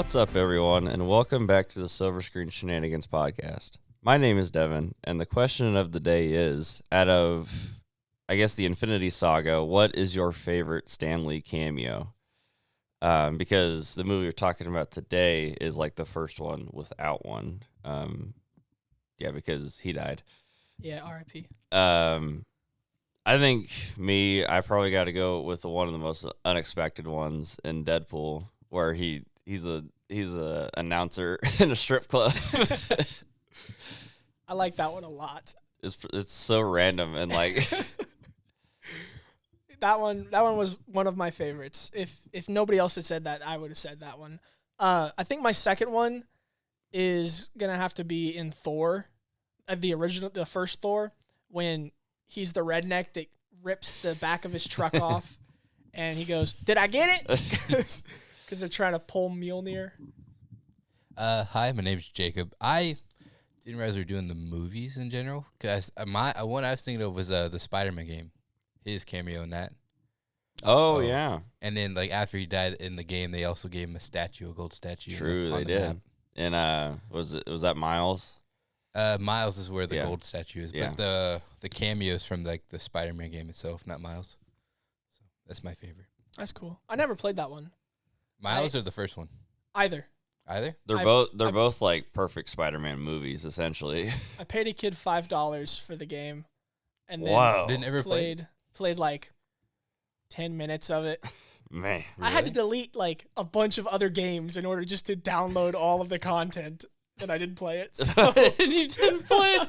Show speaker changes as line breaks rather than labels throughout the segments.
What's up, everyone, and welcome back to the Silver Screen Shenanigans podcast. My name is Devin, and the question of the day is, out of, I guess, the Infinity Saga, what is your favorite Stan Lee cameo? Because the movie we're talking about today is like the first one without one. Because he died.
Yeah, R.I.P.
I think I probably got to go with one of the most unexpected ones in Deadpool, where he's a announcer in a strip club.
I like that one a lot.
It's so random and like
that one was one of my favorites. If nobody else had said that, I would have said that one. I think my second one is gonna have to be in Thor, the first Thor, when he's the redneck that rips the back of his truck off, and he goes, "Did I get it?" Because they're trying to pull Mjolnir.
Hi, my name's Jacob. I didn't realize we were doing the movies in general. Cause one I was thinking of was the Spider-Man game, his cameo in that.
Oh yeah.
And then like after he died in the game, they also gave him a gold statue.
True, they did. Map. And was that Miles?
Miles is where the gold statue is,
yeah.
But the cameos from like the Spider-Man game itself, not Miles. So that's my favorite.
That's cool. I never played that one.
Miles or the first one?
Either.
They're both like perfect Spider-Man movies, essentially.
I paid a kid $5 for the game, and then
didn't ever
played like 10 minutes of it.
Man, really?
I had to delete like a bunch of other games in order just to download all of the content, and I didn't play it. So
you didn't play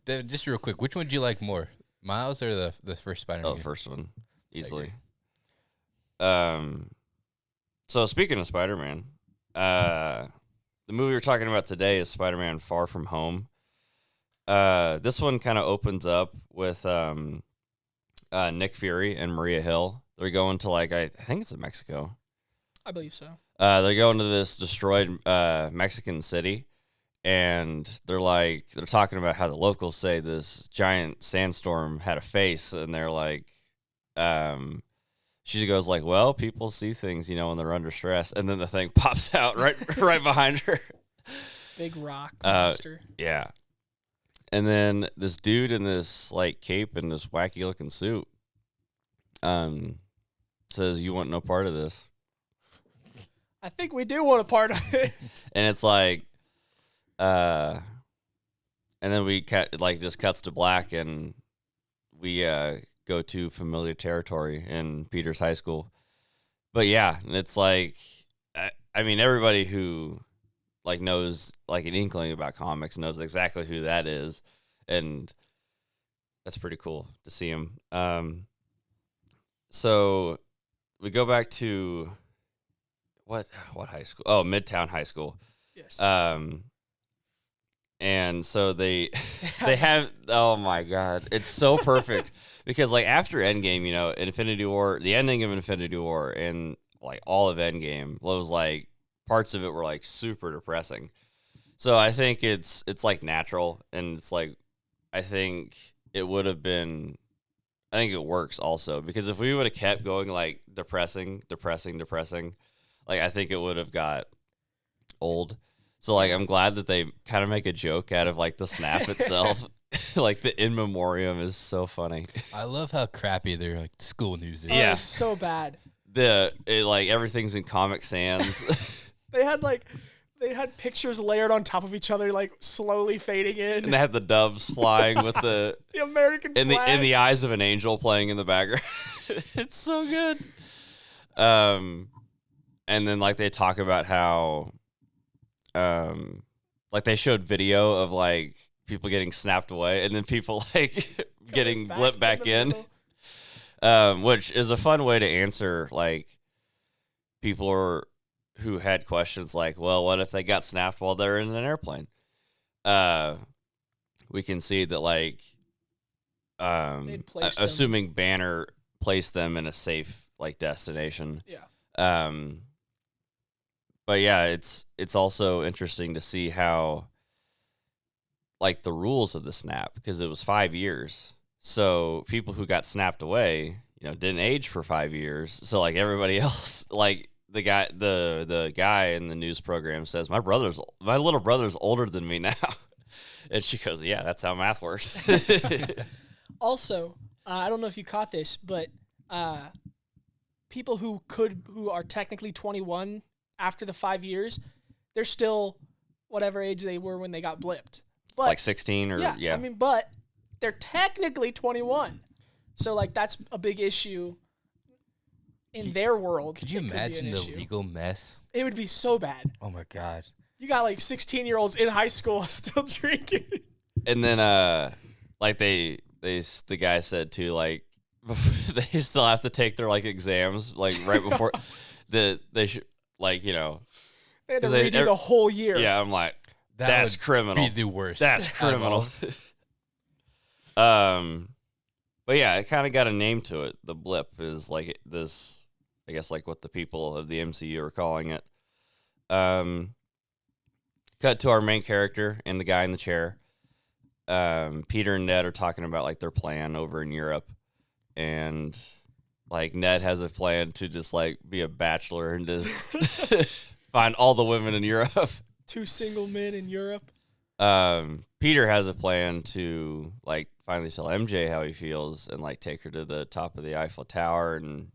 it. Just real quick, which one do you like more, Miles or the first Spider-Man?
Oh, the first one, easily. So speaking of Spider-Man, the movie we're talking about today is Spider-Man: Far From Home. This one kind of opens up with Nick Fury and Maria Hill. They're going to I think it's in Mexico.
I believe so.
They're going to this destroyed Mexican city, and they're talking about how the locals say this giant sandstorm had a face, and they're like, she goes like, well, people see things, when they're under stress, and then the thing pops out right behind her.
Big rock monster.
Yeah. And then this dude in this cape and this wacky looking suit says, "You want no part of this."
I think we do want a part of it.
And it's and then we just cuts to black, and we go to familiar territory in Peter's high school. But yeah, it's everybody who knows an inkling about comics knows exactly who that is, and that's pretty cool to see him. So we go back to what high school? Oh, Midtown High School.
Yes.
And so they have, oh my God, it's so perfect because after Endgame, Infinity War, the ending of Infinity War and all of Endgame was parts of it were super depressing. So I think it's natural, and it's I think it would have been, I think it works also, because if we would have kept going depressing, I think it would have got old. So I'm glad that they kind of make a joke out of the snap itself. The in memoriam is so funny.
I love how crappy their school news is.
Oh, it's so bad.
Everything's in Comic Sans.
They had pictures layered on top of each other, slowly fading in.
And they have the doves flying with the
American flag.
In the eyes of an angel playing in the background. It's so good. And then they talk about how they showed video of people getting snapped away, and then people getting blipped back in. Which is a fun way to answer people who had questions well, what if they got snapped while they're in an airplane? We can see that assuming Banner placed them in a safe destination.
Yeah.
But yeah, it's also interesting to see how the rules of the snap, because it was 5 years. So people who got snapped away, didn't age for 5 years. So everybody else, the guy in the news program says, my little brother's older than me now. And she goes, yeah, that's how math works.
Also, I don't know if you caught this, but people who are technically 21 after the 5 years, they're still whatever age they were when they got blipped. But,
like 16 or yeah.
I mean, but they're technically 21. So like that's a big issue in their world.
Could you imagine the legal mess? It
would be so bad.
Oh my God.
You got like 16-year-olds in high school still drinking.
And then like the guy said too, like they still have to take their like exams like right before they should, like, you know,
they had to redo the whole year.
Yeah, I'm like, that's criminal.
Be the worst.
That's criminal. But yeah, it kind of got a name to it. The blip is like this, I guess, like what the people of the MCU are calling it. Cut to our main character and the guy in the chair. Peter and Ned are talking about like their plan over in Europe, and like Ned has a plan to just like be a bachelor and just find all the women in Europe.
2 single men in Europe.
Peter has a plan to like finally tell MJ how he feels and like take her to the top of the Eiffel Tower, and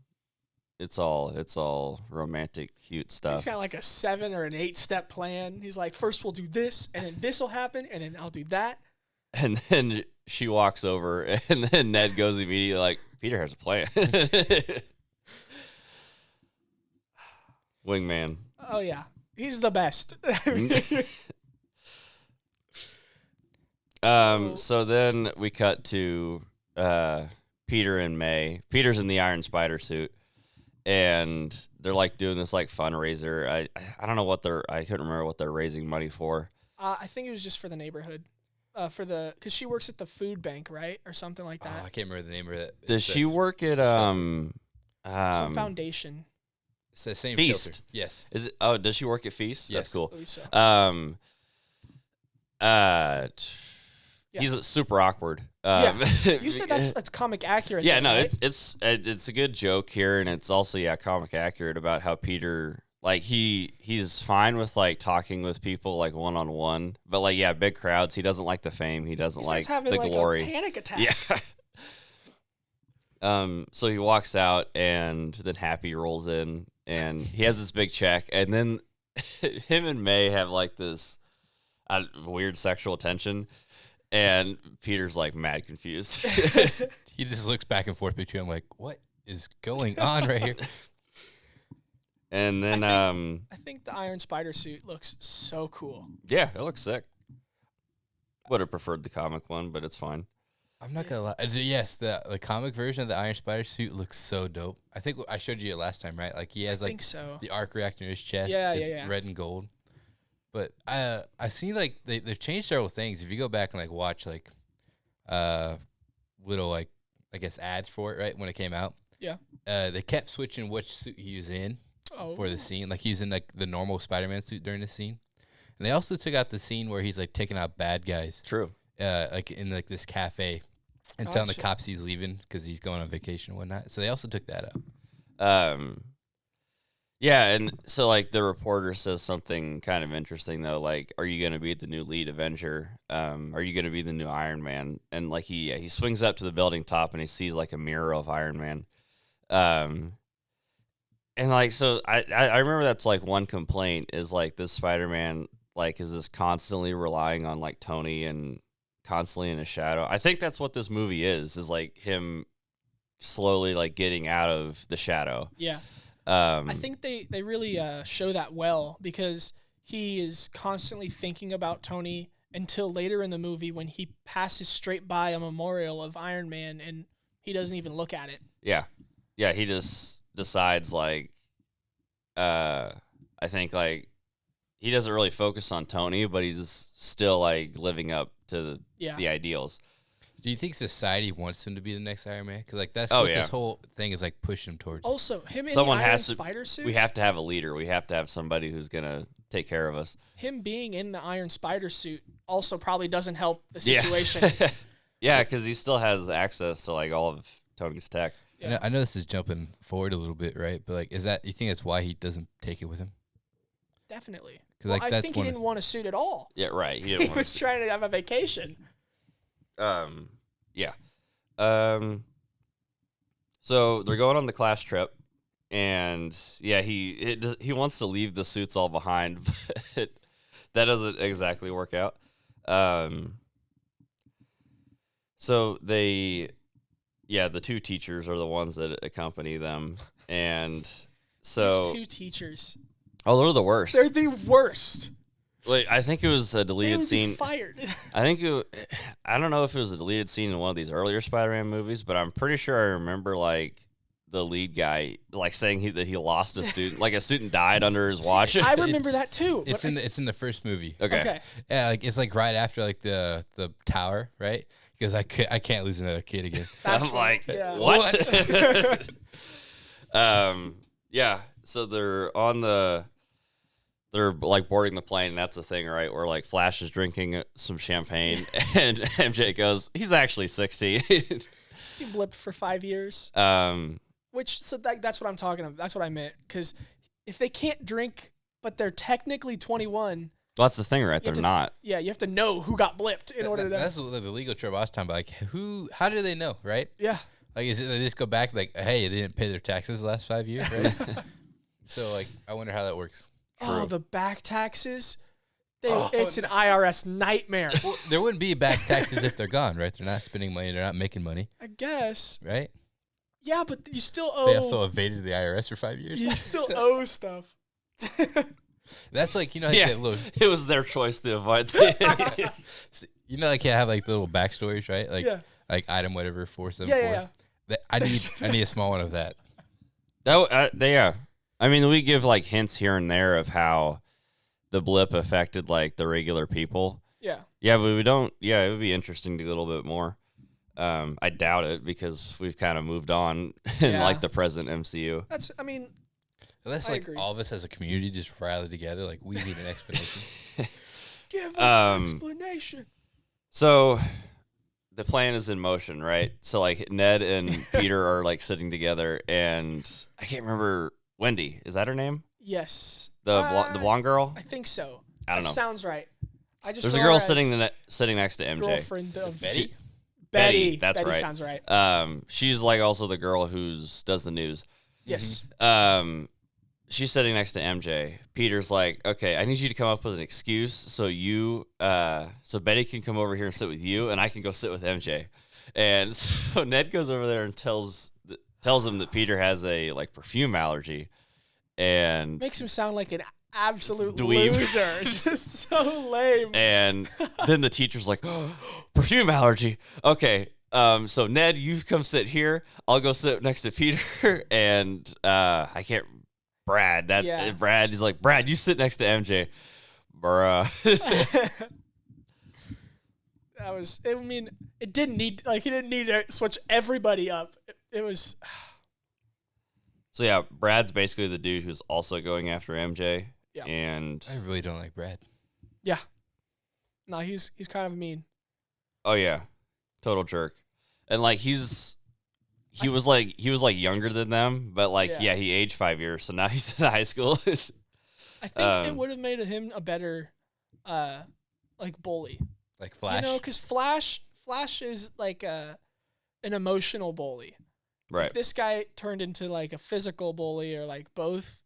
it's all romantic, cute stuff.
He's got like a 7 or an 8 step plan. He's like, first we'll do this, and then this will happen, and then I'll do that.
And then she walks over, and then Ned goes immediately like, Peter has a plan. Wingman.
Oh yeah, he's the best.
So then we cut to Peter and May. Peter's in the Iron Spider suit, and they're like doing this like fundraiser. I don't know I couldn't remember what they're raising money for.
I think it was just for the neighborhood, because she works at the food bank, right, or something like that.
Oh, I can't remember the name of it.
Does she work at
some foundation?
It's the same
Feast.
Filter. Yes.
Is it? Oh, does she work at Feast?
Yes.
That's cool.
I believe so.
He's super awkward.
You said that's comic accurate.
Yeah,
though,
no,
right?
it's a good joke here, and it's also comic accurate about how Peter, like, he's fine with like talking with people like one-on-one, but like big crowds, he doesn't like the fame, he doesn't like
having,
the
like,
glory.
A panic attack.
Yeah. So he walks out, and then Happy rolls in, and he has this big check, and then him and May have like this weird sexual tension. And Peter's like mad confused.
He just looks back and forth between them like, what is going on right here?
And then
I think the Iron Spider suit looks so cool.
Yeah, it looks sick. Would have preferred the comic one, but it's fine.
I'm not gonna lie. Yes, the comic version of the Iron Spider suit looks so dope. I think I showed you it last time, right? Like he has like the arc reactor in his chest, red and gold. But I seen like they've changed several things. If you go back and like watch like little like I guess ads for it, right, when it came out.
Yeah.
They kept switching which suit he was in for the scene. Like he was in like the normal Spider-Man suit during the scene. And they also took out the scene where he's like taking out bad guys.
True.
Like in like this cafe and telling the cops he's leaving because he's going on vacation and whatnot. So they also took that out.
Yeah, and so like the reporter says something kind of interesting though, like, "Are you going to be the new lead Avenger? Are you going to be the new Iron Man?" And like he swings up to the building top and he sees like a mirror of Iron Man, and like so I remember that's like one complaint is like this Spider-Man like is this constantly relying on like Tony and constantly in a shadow. I think that's what this movie is like him slowly like getting out of the shadow.
Yeah. I think they really show that well because he is constantly thinking about Tony until later in the movie when he passes straight by a memorial of Iron Man and he doesn't even look at it.
Yeah. Yeah, he just decides like I think like he doesn't really focus on Tony, but he's still like living up to the ideals.
Do you think society wants him to be the next Iron Man? Because like that's what this whole thing is like pushing him towards.
Also, him in
Someone
the Iron
has to,
Spider suit.
We have to have a leader. We have to have somebody who's gonna take care of us.
Him being in the Iron Spider suit also probably doesn't help the situation.
Yeah, because he still has access to like all of Tony's tech.
Yeah. I know this is jumping forward a little bit, right? But like, you think that's why he doesn't take it with him?
Definitely.
Because like,
I think he didn't want a suit at all.
Yeah, right.
He was trying to have a vacation.
Yeah. So they're going on the class trip, and yeah, he wants to leave the suits all behind, but that doesn't exactly work out. So the two teachers are the ones that accompany them, and so
these two teachers.
Oh, they're the worst.
They're the worst.
Like, I think it was a deleted scene.
Fired.
I don't know if it was a deleted scene in one of these earlier Spider-Man movies, but I'm pretty sure I remember like the lead guy like saying that he lost a student, like a student died under his watch.
I remember that too.
It's in the first movie.
Okay.
Yeah, like it's like right after like the tower, right? Because I can't lose another kid again.
I'm like, what? Yeah. So they're like boarding the plane, and that's the thing, right? Where like Flash is drinking some champagne, and MJ goes, "He's actually 60."
He blipped for 5 years. That's what I'm talking about. That's what I meant. Because if they can't drink, but they're technically 21.
Well, that's the thing, right? They're not.
Yeah, you have to know who got blipped in order to.
That's the legal trouble I was talking about. Like, how do they know, right?
Yeah.
Like, is it they just go back like, hey, they didn't pay their taxes the last 5 years, right? So, like, I wonder how that works.
True. Oh, the back taxes. It's an IRS nightmare.
Well, there wouldn't be back taxes if they're gone, right? They're not spending money. They're not making money.
I guess.
Right?
Yeah, but you still owe.
They also evaded the IRS for 5 years.
You still owe stuff.
That's like, you know, like
yeah,
that little,
it was their choice to avoid.
You know, like you have like little backstories, right? Like, like item whatever 474. Yeah. I need a small one of that.
I mean, we give like hints here and there of how the blip affected like the regular people.
Yeah.
Yeah, but we don't. Yeah, it would be interesting to get a little bit more. I doubt it because we've kind of moved on in like the present MCU.
Unless like all of us as a community just rally together, like we need an explanation.
Give us an explanation.
So the plan is in motion, right? So like Ned and Peter are like sitting together, and I can't remember Wendy. Is that her name?
Yes.
The blonde girl.
I think so.
I don't know.
Sounds right.
There's a girl sitting next to MJ.
Girlfriend of
Betty.
Betty. That's
Betty
right.
Sounds right.
She's like also the girl who does the news.
Yes.
She's sitting next to MJ. Peter's like, okay, I need you to come up with an excuse so Betty can come over here and sit with you, and I can go sit with MJ. And so Ned goes over there and tells him that Peter has a like perfume allergy, and
makes him sound like an absolute loser. It's just so lame.
And then the teacher's like, oh, perfume allergy. Okay. So Ned, you come sit here. I'll go sit next to Peter, and I can't. Brad, Brad, he's like, Brad, you sit next to MJ, bruh.
It didn't need, like, he didn't need to switch everybody up. It was.
So yeah, Brad's basically the dude who's also going after MJ.
Yeah.
And
I really don't like Brad.
Yeah. No, he's kind of mean.
Oh yeah, total jerk, and like he was like younger than them, but like he aged 5 years, so now he's in high school.
I think it would have made him a better like bully.
Like Flash.
You know, because Flash is like an emotional bully.
Right.
If this guy turned into like a physical bully or like both,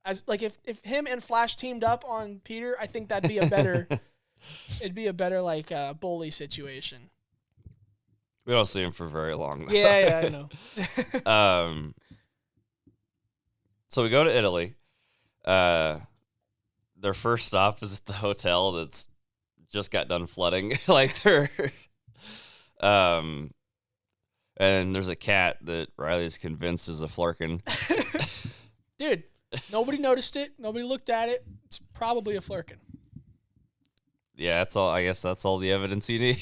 as like if him and Flash teamed up on Peter, I think that'd be a better it'd be a better like bully situation.
We don't see him for very long, though.
Yeah, I know.
So we go to Italy. Their first stop is at the hotel that's just got done flooding. And there's a cat that Riley's convinced is a flurkin.
Dude, nobody noticed it. Nobody looked at it. It's probably a flurkin.
Yeah, that's all. I guess that's all the evidence you need.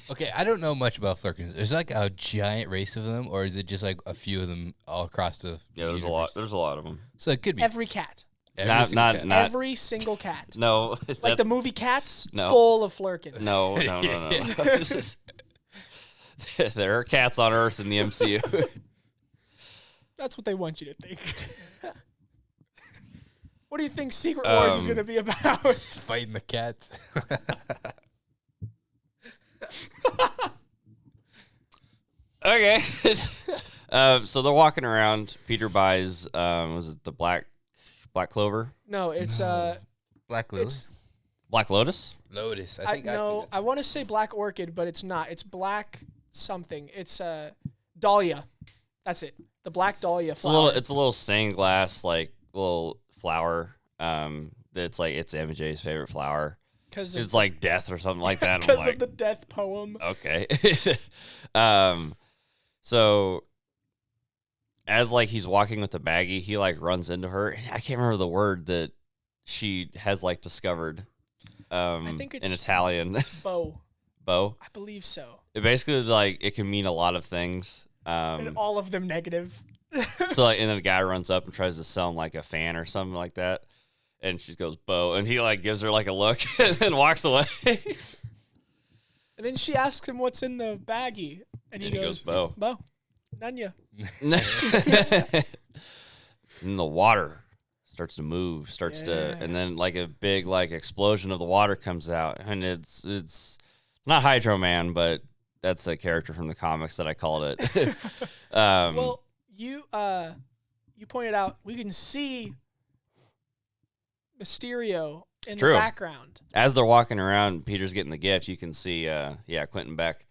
Okay, I don't know much about flurkins. There's like a giant race of them, or is it just like a few of them all across the?
Yeah, there's a lot. There's a lot of them.
So it could be
every cat.
Not
every single cat.
No,
like the movie Cats,
no.
Full of flurkins.
No. There are cats on Earth in the MCU.
That's what they want you to think. What do you think Secret Wars is going to be about?
It's fighting the cats.
Okay. So they're walking around. Peter buys, was it the black clover?
No, it's
Black Lotus.
Black Lotus?
Lotus.
I want to say Black Orchid, but it's not. It's Black something. It's Dahlia. That's it. The Black Dahlia flower.
It's a little stained glass, like little flower. It's like it's MJ's favorite flower. It's like death or something like that.
Because of the death poem.
Okay. So as like he's walking with the baggie, he like runs into her. I can't remember the word that she has like discovered. I think it's in Italian.
It's bow.
Bow?
I believe so.
It basically like it can mean a lot of things.
And all of them negative.
So like, and then the guy runs up and tries to sell him like a fan or something like that. And she goes, bow. And he like gives her like a look and then walks away.
And then she asks him what's in the baggie. And he goes,
bow.
Bow. Nunya.
And the water starts to move, and then like a big like explosion of the water comes out. And it's not Hydro Man, but that's a character from the comics that I called it.
Well, you pointed out we can see Mysterio in the background.
As they're walking around, Peter's getting the gift. You can see, Quentin Beck.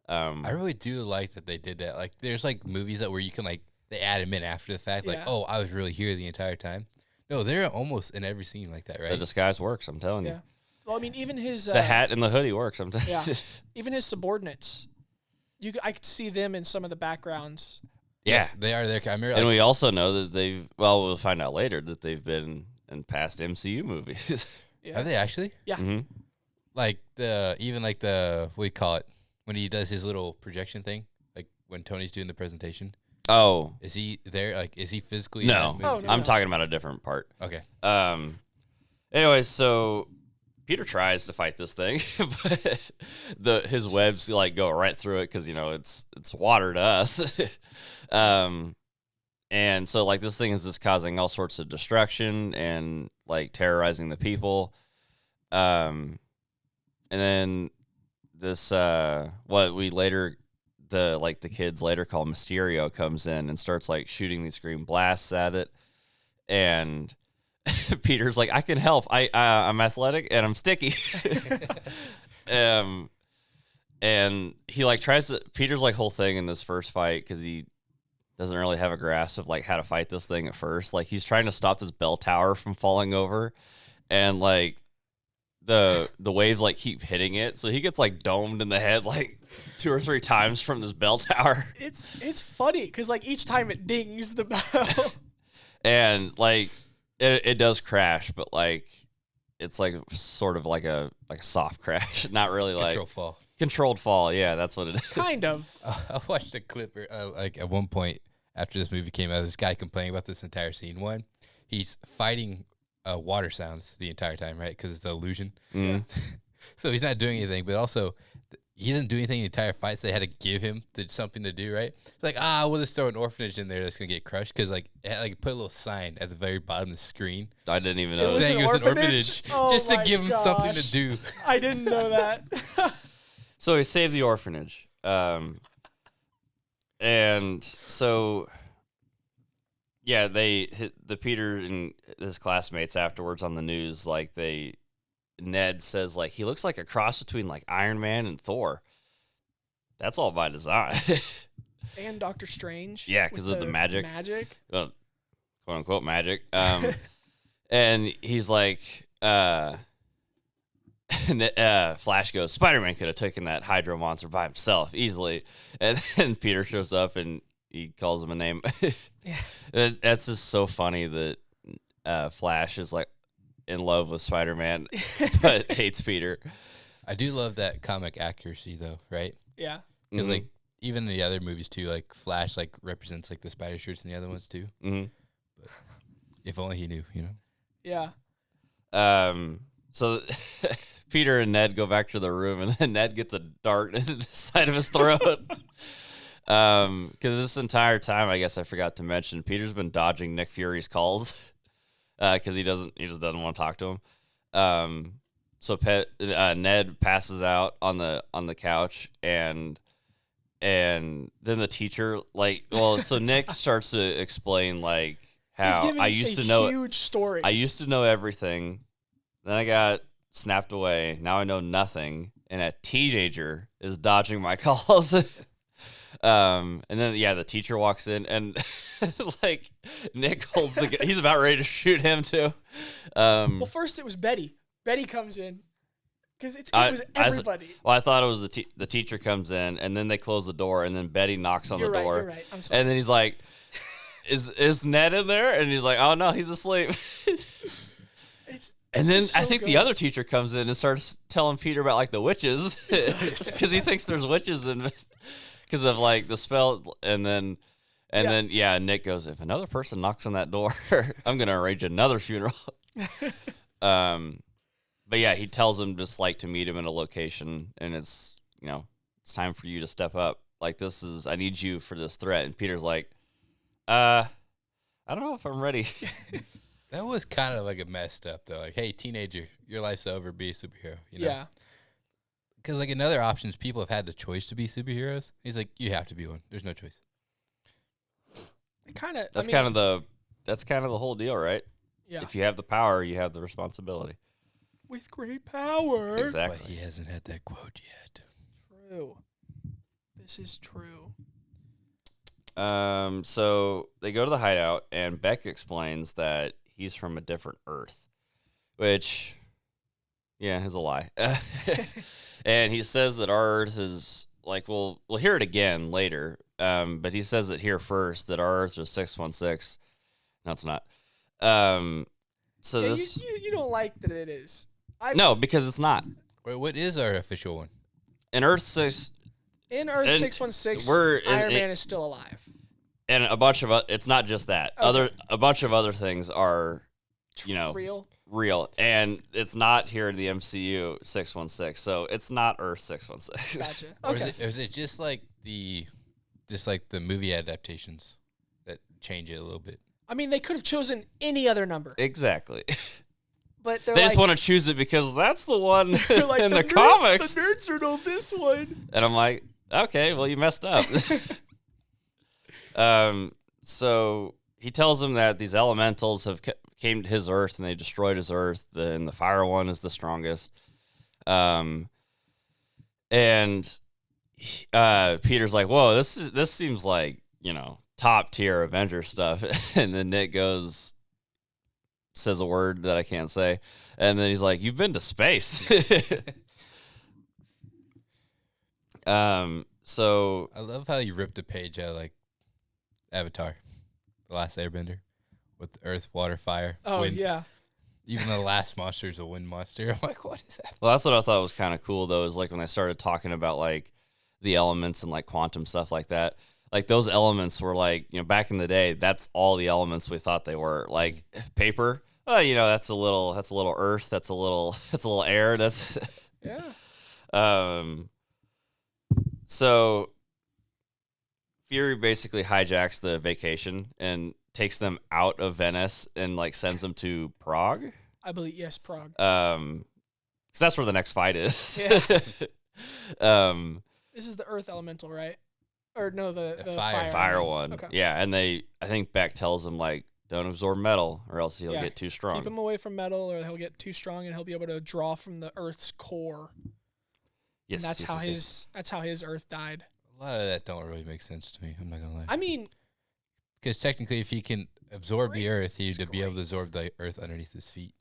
I really do like that they did that. Like, there's like movies where you can like they add him in after the fact. Like, oh, I was really here the entire time. No, they're almost in every scene like that, right?
The disguise works. I'm telling you.
Well, I mean, even his
the hat and the hoodie works. I'm telling you.
Even his subordinates. I could see them in some of the backgrounds.
Yeah,
yes, they are there. I remember,
and we also know that we'll find out later that they've been in past MCU movies.
Are they actually?
Yeah.
Mm-hmm.
Like what do you call it? When he does his little projection thing, like when Tony's doing the presentation.
Oh.
Is he there? Like, is he physically?
No. I'm talking about a different part.
Okay.
Anyways, so Peter tries to fight this thing, but his webs like go right through it because it's water to us. And so like this thing is just causing all sorts of destruction and like terrorizing the people. And then this what we later the kids later call Mysterio comes in and starts like shooting these green blasts at it. And Peter's like, I can help. I'm athletic and I'm sticky. And he like tries to, Peter's like whole thing in this first fight, because he doesn't really have a grasp of like how to fight this thing at first. Like he's trying to stop this bell tower from falling over, and like the waves like keep hitting it, so he gets like domed in the head like 2 or 3 times from this bell tower.
It's funny because like each time it dings the bell.
And like it does crash, but like it's like sort of like a soft crash, not really like controlled fall. Yeah, that's what it is.
Kind of.
I watched a clip like at one point after this movie came out, this guy complaining about this entire scene. One, he's fighting water sounds the entire time, right? Because it's the illusion.
Mm.
So he's not doing anything, but also he didn't do anything the entire fight, so they had to give him something to do, right? It's like, we'll just throw an orphanage in there that's going to get crushed, because like it had like put a little sign at the very bottom of the screen.
I didn't even know.
Saying it was an orphanage just to give him something to do.
I didn't know that.
So he saved the orphanage. And so, yeah, the Peter and his classmates afterwards on the news, like Ned says like he looks like a cross between like Iron Man and Thor. That's all by design.
And Doctor Strange.
Yeah, because of the magic. Well, quote unquote magic. And he's like, Flash goes, Spider-Man could have taken that Hydro monster by himself easily. And then Peter shows up and he calls him a name. Yeah. That's just so funny that Flash is like in love with Spider-Man, but hates Peter.
I do love that comic accuracy though, right?
Yeah.
Because like even in the other movies too, like Flash like represents like the spider shirts in the other ones too.
Mm-hmm.
But if only he knew,
Yeah.
So Peter and Ned go back to the room, and then Ned gets a dart in the side of his throat. Because this entire time, I guess I forgot to mention, Peter's been dodging Nick Fury's calls because he just doesn't want to talk to him. So Ned passes out on the couch, and then the teacher so Nick starts to explain how I used to know
huge story.
I used to know everything, then I got snapped away. Now I know nothing, and a teenager is dodging my calls. And then the teacher walks in, and Nick holds he's about ready to shoot him too.
Well, first it was Betty. Betty comes in because it was everybody.
I thought it was the teacher comes in, and then they close the door, and then Betty knocks on the door.
You're right. I'm sorry.
And then he's like, "Is Ned in there?" And he's like, "Oh no, he's asleep." And then I think the other teacher comes in and starts telling Peter about the witches because he thinks there's witches in because of the spell. And then Nick goes, "If another person knocks on that door, I'm gonna arrange another funeral." But yeah, he tells him just to meet him in a location, and it's it's time for you to step up. I need you for this threat. And Peter's like, I don't know if I'm ready.
That was kind of a messed up though. Hey, teenager, your life's over. Be a superhero.
Yeah.
Because in other options, people have had the choice to be superheroes. He's like, you have to be one. There's no choice.
That's kind of the whole deal, right?
Yeah.
If you have the power, you have the responsibility.
With great power.
Exactly.
But he hasn't had that quote yet.
True. This is true.
So they go to the hideout, and Beck explains that he's from a different Earth, which, is a lie. And he says that our Earth is we'll hear it again later. But he says it here first that our Earth is 616. No, it's not. So this
you don't like that it is.
No, because it's not.
Wait, what is our official one?
In Earth
616, Iron Man is still alive.
And a bunch of it's not just that. Okay. A bunch of other things are, real, and it's not here in the MCU 616. So it's not Earth 616.
Gotcha.
Okay. Or is it just the movie adaptations that change it a little bit?
I mean, they could have chosen any other number.
Exactly.
But
they just want to choose it because that's the one in the
nerds,
comics.
The nerds are know this one.
And I'm like, okay, well, you messed up. So he tells him that these elementals came to his Earth and they destroyed his Earth. And the fire one is the strongest. And Peter's like, whoa, this seems like, top tier Avenger stuff. And then Nick says a word that I can't say, and then he's like, "You've been to space." So
I love how you ripped a page out of Avatar, The Last Airbender, with earth, water, fire, wind.
Yeah.
Even the last monster is a wind monster. I'm like, what is that?
Well, that's what I thought was kind of cool though. Is when they started talking about the elements and quantum stuff like that. Those elements were back in the day, that's all the elements we thought they were. Paper, that's a little earth, that's a little air, that's
yeah.
So Fury basically hijacks the vacation and takes them out of Venice and sends them to Prague.
I believe, yes, Prague.
Because that's where the next fight is.
Yeah. This is the Earth Elemental, right? Or no, the
fire one.
Okay.
Yeah, and I think Beck tells him don't absorb metal or else he'll get too strong.
Keep him away from metal or he'll get too strong and he'll be able to draw from the Earth's core.
Yes,
and that's how his Earth died.
A lot of that don't really make sense to me. I'm not gonna lie.
I mean,
because technically, if he can absorb the Earth, he'd be able to absorb the Earth underneath his feet.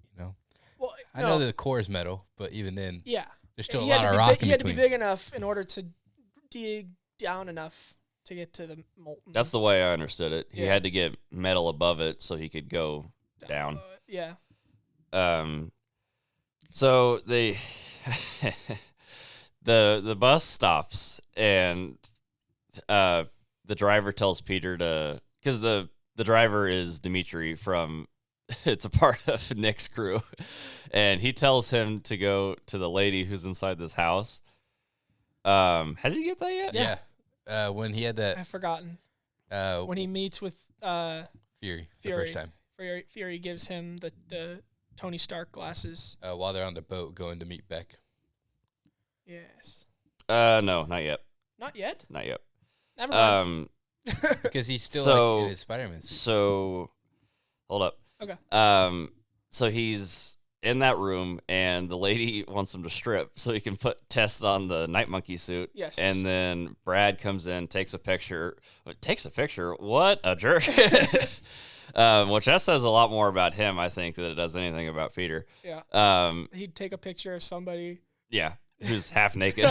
Well,
I know the core is metal, but even then, there's still a
lot
of rock in between.
He had to be big enough in order to dig down enough to get to the molten.
That's the way I understood it. He had to get metal above it so he could go down.
Yeah.
So they the bus stops and the driver tells Peter because the driver is Dimitri from it's a part of Nick's crew, and he tells him to go to the lady who's inside this house. Has he get that yet?
Yeah. When he had that.
I've forgotten. When he meets with
Fury the first time.
Fury gives him the Tony Stark glasses.
While they're on the boat going to meet Beck.
Yes.
No, not yet.
Not yet?
Not yet.
Never mind.
Because he's still in his Spider-Man suit.
So, hold up.
Okay.
So he's in that room, and the lady wants him to strip so he can put Tess on the Night Monkey suit.
Yes.
And then Brad comes in, takes a picture. What a jerk. Which that says a lot more about him, I think, than it does anything about Peter.
Yeah. He'd take a picture of somebody.
Yeah, who's half naked.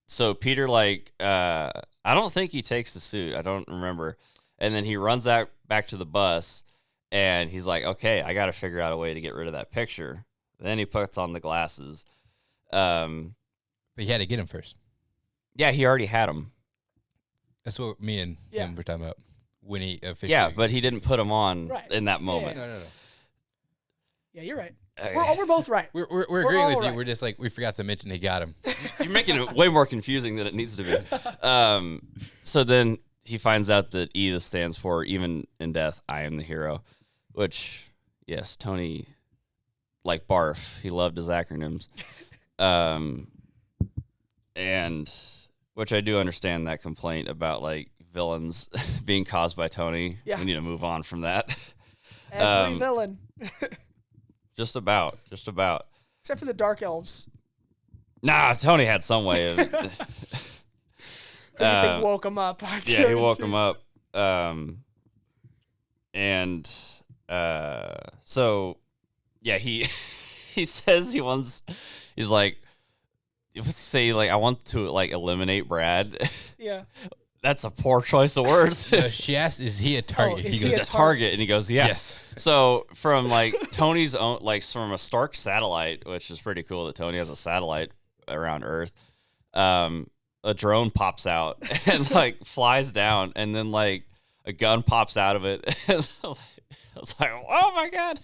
So Peter, I don't think he takes the suit. I don't remember. And then he runs out back to the bus, and he's like, okay, I got to figure out a way to get rid of that picture. Then he puts on the glasses.
But he had to get him first.
Yeah, he already had them.
That's what me and him were talking about when he officially.
Yeah, but he didn't put them on in that moment.
No.
Yeah, you're right. We're both right.
We're agreeing with you.
Right.
We're just we forgot to mention he got him.
You're making it way more confusing than it needs to be. So then he finds out that E stands for even in death, I am the hero, which, yes, Tony, like barf, he loved his acronyms. And which I do understand that complaint about villains being caused by Tony.
Yeah.
We need to move on from that.
Every villain.
Just about.
Except for the Dark Elves.
Nah, Tony had some way of.
Who do you think woke him up?
Yeah, he woke him up. So, yeah, he says he's like, let's say I want to eliminate Brad.
Yeah.
That's a poor choice of words.
She asked, "Is he a target?"
He goes, "A target," and he goes, "Yes." So from Tony's own, from a Stark satellite, which is pretty cool that Tony has a satellite around Earth. A drone pops out and flies down, and then a gun pops out of it. I was like, "Oh my god!"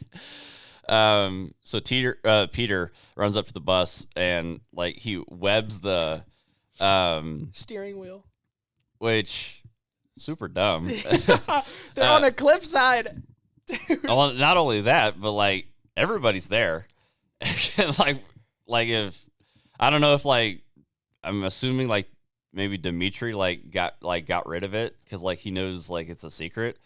So Peter runs up to the bus and he webs the
steering wheel.
Which, super dumb.
They're on a cliffside. Dude.
Well, not only that, but everybody's there. If I don't know if I'm assuming maybe Dimitri got rid of it because he knows it's a secret.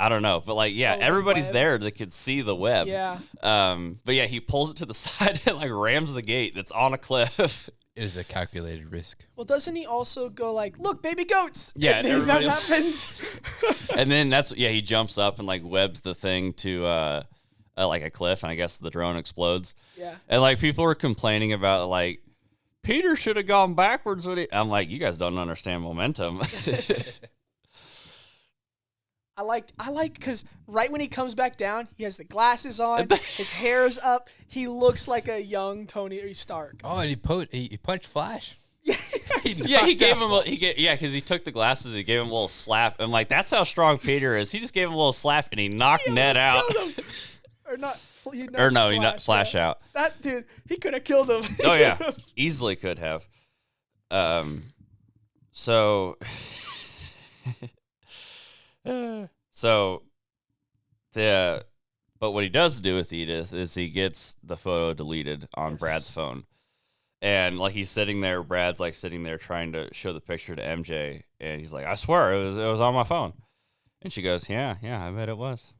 I don't know, but everybody's there that could see the web.
Yeah.
But yeah, he pulls it to the side and rams the gate that's on a cliff.
It is a calculated risk.
Well, doesn't he also go look, baby goats?
Yeah,
and then that happens.
And then he jumps up and webs the thing to a cliff, and I guess the drone explodes.
Yeah.
And people were complaining about Peter should have gone backwards with it. I'm you guys don't understand momentum.
I like because right when he comes back down, he has the glasses on, his hair's up, he looks like a young Tony Stark.
Oh, and he punched Flash.
He gave him because he took the glasses, he gave him a little slap. I'm that's how strong Peter is. He just gave him a little slap and he knocked Ned out.
Or not. He
knocked Flash out.
That dude, he could have killed him.
Oh yeah, easily could have. But what he does do with Edith is he gets the photo deleted on Brad's phone. And he's sitting there, Brad's sitting there trying to show the picture to MJ, and he's I swear it was on my phone. And she goes, yeah, I bet it was.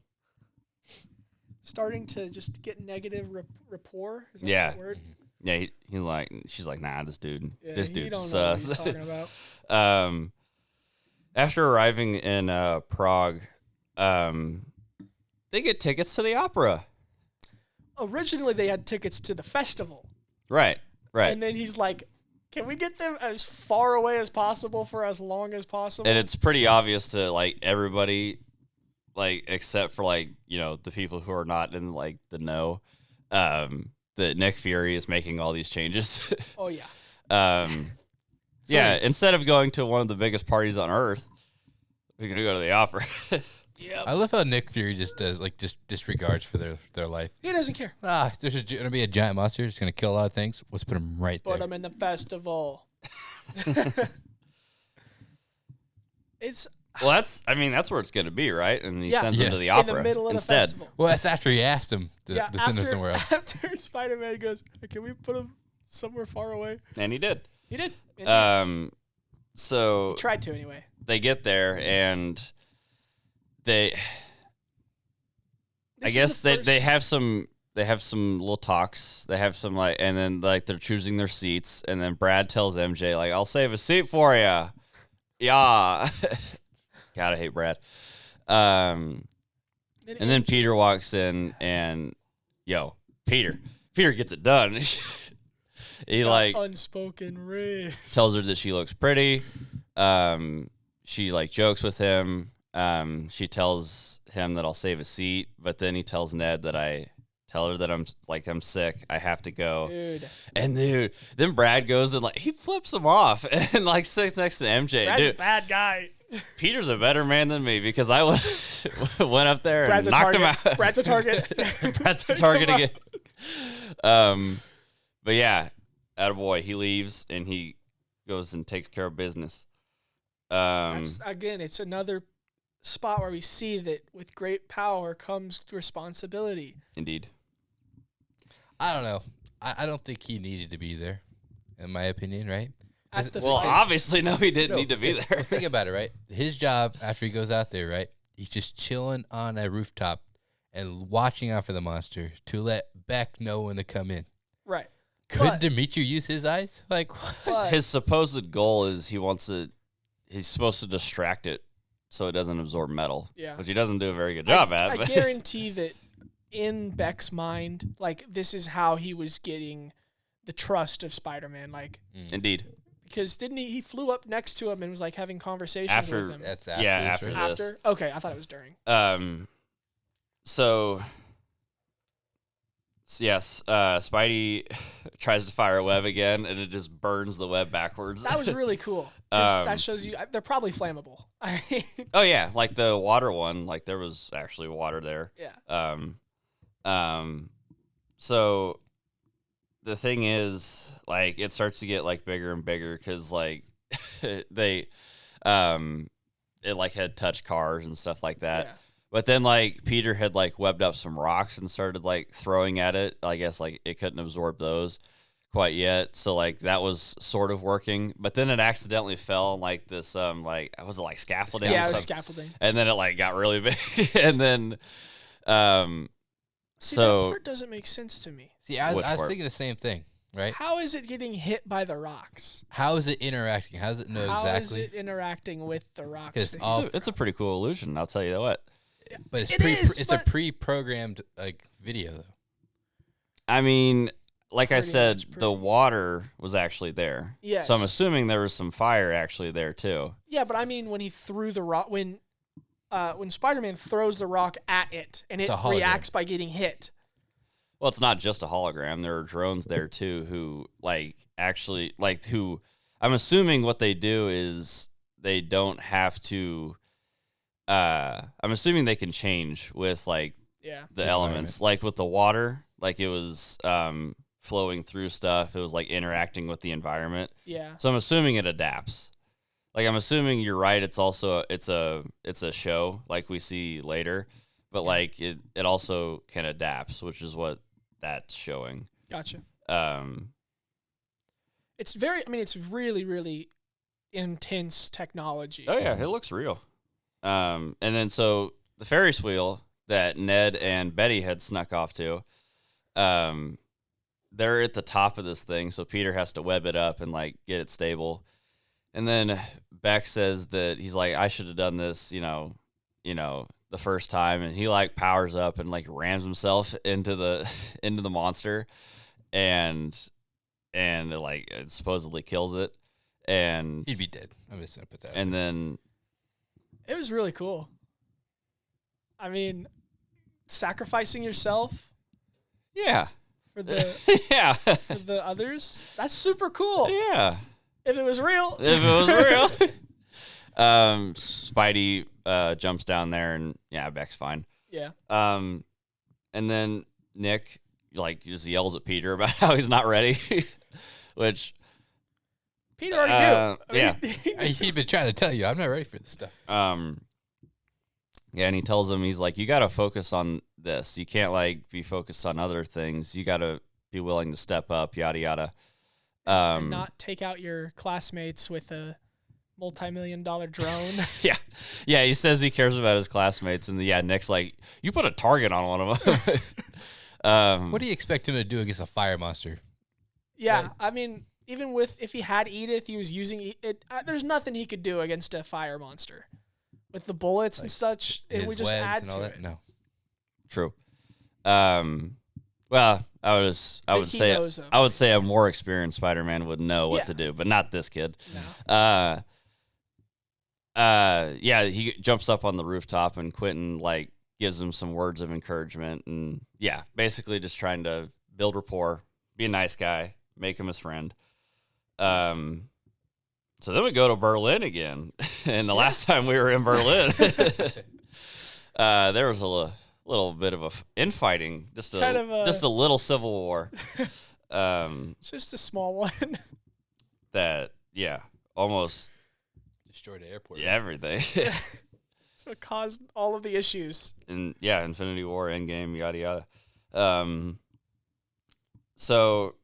Starting to just get negative rapport. Is that the word?
Yeah, she's nah, this dude's sus.
Don't know what he's talking about.
After arriving in Prague, they get tickets to the opera.
Originally, they had tickets to the festival.
Right.
And then he's can we get them as far away as possible for as long as possible?
And it's pretty obvious to everybody, except for the people who are not in the know, that Nick Fury is making all these changes.
Oh yeah.
Yeah, instead of going to one of the biggest parties on Earth, we're going to go to the opera.
Yeah.
I love how Nick Fury just does just disregards for their life.
He doesn't care.
There's going to be a giant monster. It's going to kill a lot of things. Let's put him right there.
Put him in the festival. It's
well, that's where it's gonna be, right? And he sends him to the opera
in the middle of
instead.
The festival.
Well, that's after he asked him to send him somewhere else.
After Spider-Man goes, hey, can we put him somewhere far away?
And he did.
He did.
So
he tried to anyway.
They get there and they have some little talks. They have some and then they're choosing their seats, and then Brad tells MJ I'll save a seat for you. Yeah. God, I hate Brad. And then Peter walks in and Peter gets it done. He
unspoken rage.
Tells her that she looks pretty. She jokes with him. She tells him that I'll save a seat, but then he tells Ned that I tell her that I'm sick. I have to go. Dude. Then Brad goes and he flips him off and sits next to MJ.
Brad's a bad guy.
Peter's a better man than me because I went up there and knocked him out.
Brad's a target.
Brad's a target again. But yeah, attaboy, he leaves and he goes and takes care of business.
It's another spot where we see that with great power comes responsibility.
Indeed.
I don't know. I don't think he needed to be there, in my opinion, right?
Obviously, no, he didn't need to be there.
Well, think about it, right? His job after he goes out there, right? He's just chilling on a rooftop and watching out for the monster to let Beck know when to come in.
Right.
Could Dimitri use his eyes?
His supposed goal is he's supposed to distract it so it doesn't absorb metal.
Yeah.
Which he doesn't do a very good job at.
I guarantee that in Beck's mind, this is how he was getting the trust of Spider-Man.
Indeed.
Because didn't he flew up next to him and was having conversations with him?
That's after.
Yeah, after this.
After? Okay, I thought it was during.
So yes, Spidey tries to fire a web again, and it just burns the web backwards.
That was really cool. That shows you they're probably flammable.
Oh yeah, the water one, there was actually water there.
Yeah.
So the thing is, it starts to get bigger and bigger because they it had touched cars and stuff like that.
Yeah.
But then Peter had webbed up some rocks and started throwing at it. I guess it couldn't absorb those quite yet. So that was sort of working. But then it accidentally fell on this was it scaffolding?
Yeah, it was scaffolding.
And then it got really big. And then
See, that part doesn't make sense to me.
See, I was thinking the same thing, right?
How is it getting hit by the rocks?
How is it interacting? How does it know exactly?
How is it interacting with the rocks?
It's a pretty cool illusion, I'll tell you what.
Yeah, but it's a pre-programmed video though.
I mean, I said, the water was actually there.
Yes.
So I'm assuming there was some fire actually there too.
Yeah, but I mean when he threw the rock when Spider-Man throws the rock at it and it reacts by getting hit.
Well, it's not just a hologram. There are drones there too who actually who I'm assuming what they do is they don't have to I'm assuming they can change with the elements. With the water, it was flowing through stuff. It was interacting with the environment.
Yeah.
So I'm assuming it adapts. I'm assuming you're right. It's also it's a show we see later, but it also can adapts, which is what that's showing.
Gotcha. It's it's really, really intense technology.
Oh yeah, it looks real. And then so the Ferris wheel that Ned and Betty had snuck off to, they're at the top of this thing, so Peter has to web it up and get it stable. And then Beck says that he's I should have done this, the first time, and he powers up and rams himself into the monster, and it supposedly kills it, and
he'd be dead. I'm just gonna put that.
And then
it was really cool. I mean, sacrificing yourself.
Yeah.
For the for the others. That's super cool.
Yeah.
If it was real.
If it was real. Spidey jumps down there and Beck's fine.
Yeah.
And then Nick just yells at Peter about how he's not ready, which
Peter already knew.
Yeah.
He'd been trying to tell you, I'm not ready for this stuff.
Yeah, and he tells him, he's like, you got to focus on this. You can't, like, be focused on other things. You got to be willing to step up, yada, yada.
And not take out your classmates with a multi-million-dollar drone.
Yeah. Yeah, he says he cares about his classmates. And, Nick's like, you put a target on one of them.
What do you expect him to do against a fire monster?
Yeah, right. I mean, even if he had Edith, he was using it. There's nothing he could do against a fire monster. With the bullets and such, it would just add to it.
No.
True. Well, I would say a more experienced Spider-Man would know what to do, but not this kid.
No.
Yeah, he jumps up on the rooftop and Quentin like gives him some words of encouragement and basically just trying to build rapport, be a nice guy, make him his friend. So then we go to Berlin again, and the last time we were in Berlin, there was a little bit of a infighting, just a little civil war.
It's just a small one.
That almost
destroyed the airport.
Yeah, everything.
It's what caused all of the issues.
And Infinity War, Endgame, yada yada. So.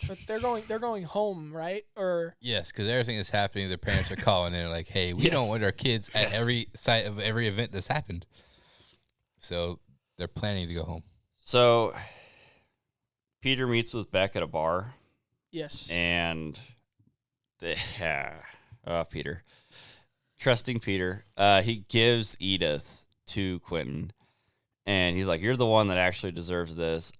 But they're going home, right? Or
yes, because everything that's happening, their parents are calling in like, "Hey, we don't want our kids at every site of every event that's happened." So they're planning to go home.
So Peter meets with Beck at a bar.
Yes.
And Peter, trusting Peter, he gives Edith to Quentin, and he's like, "You're the one that actually deserves this."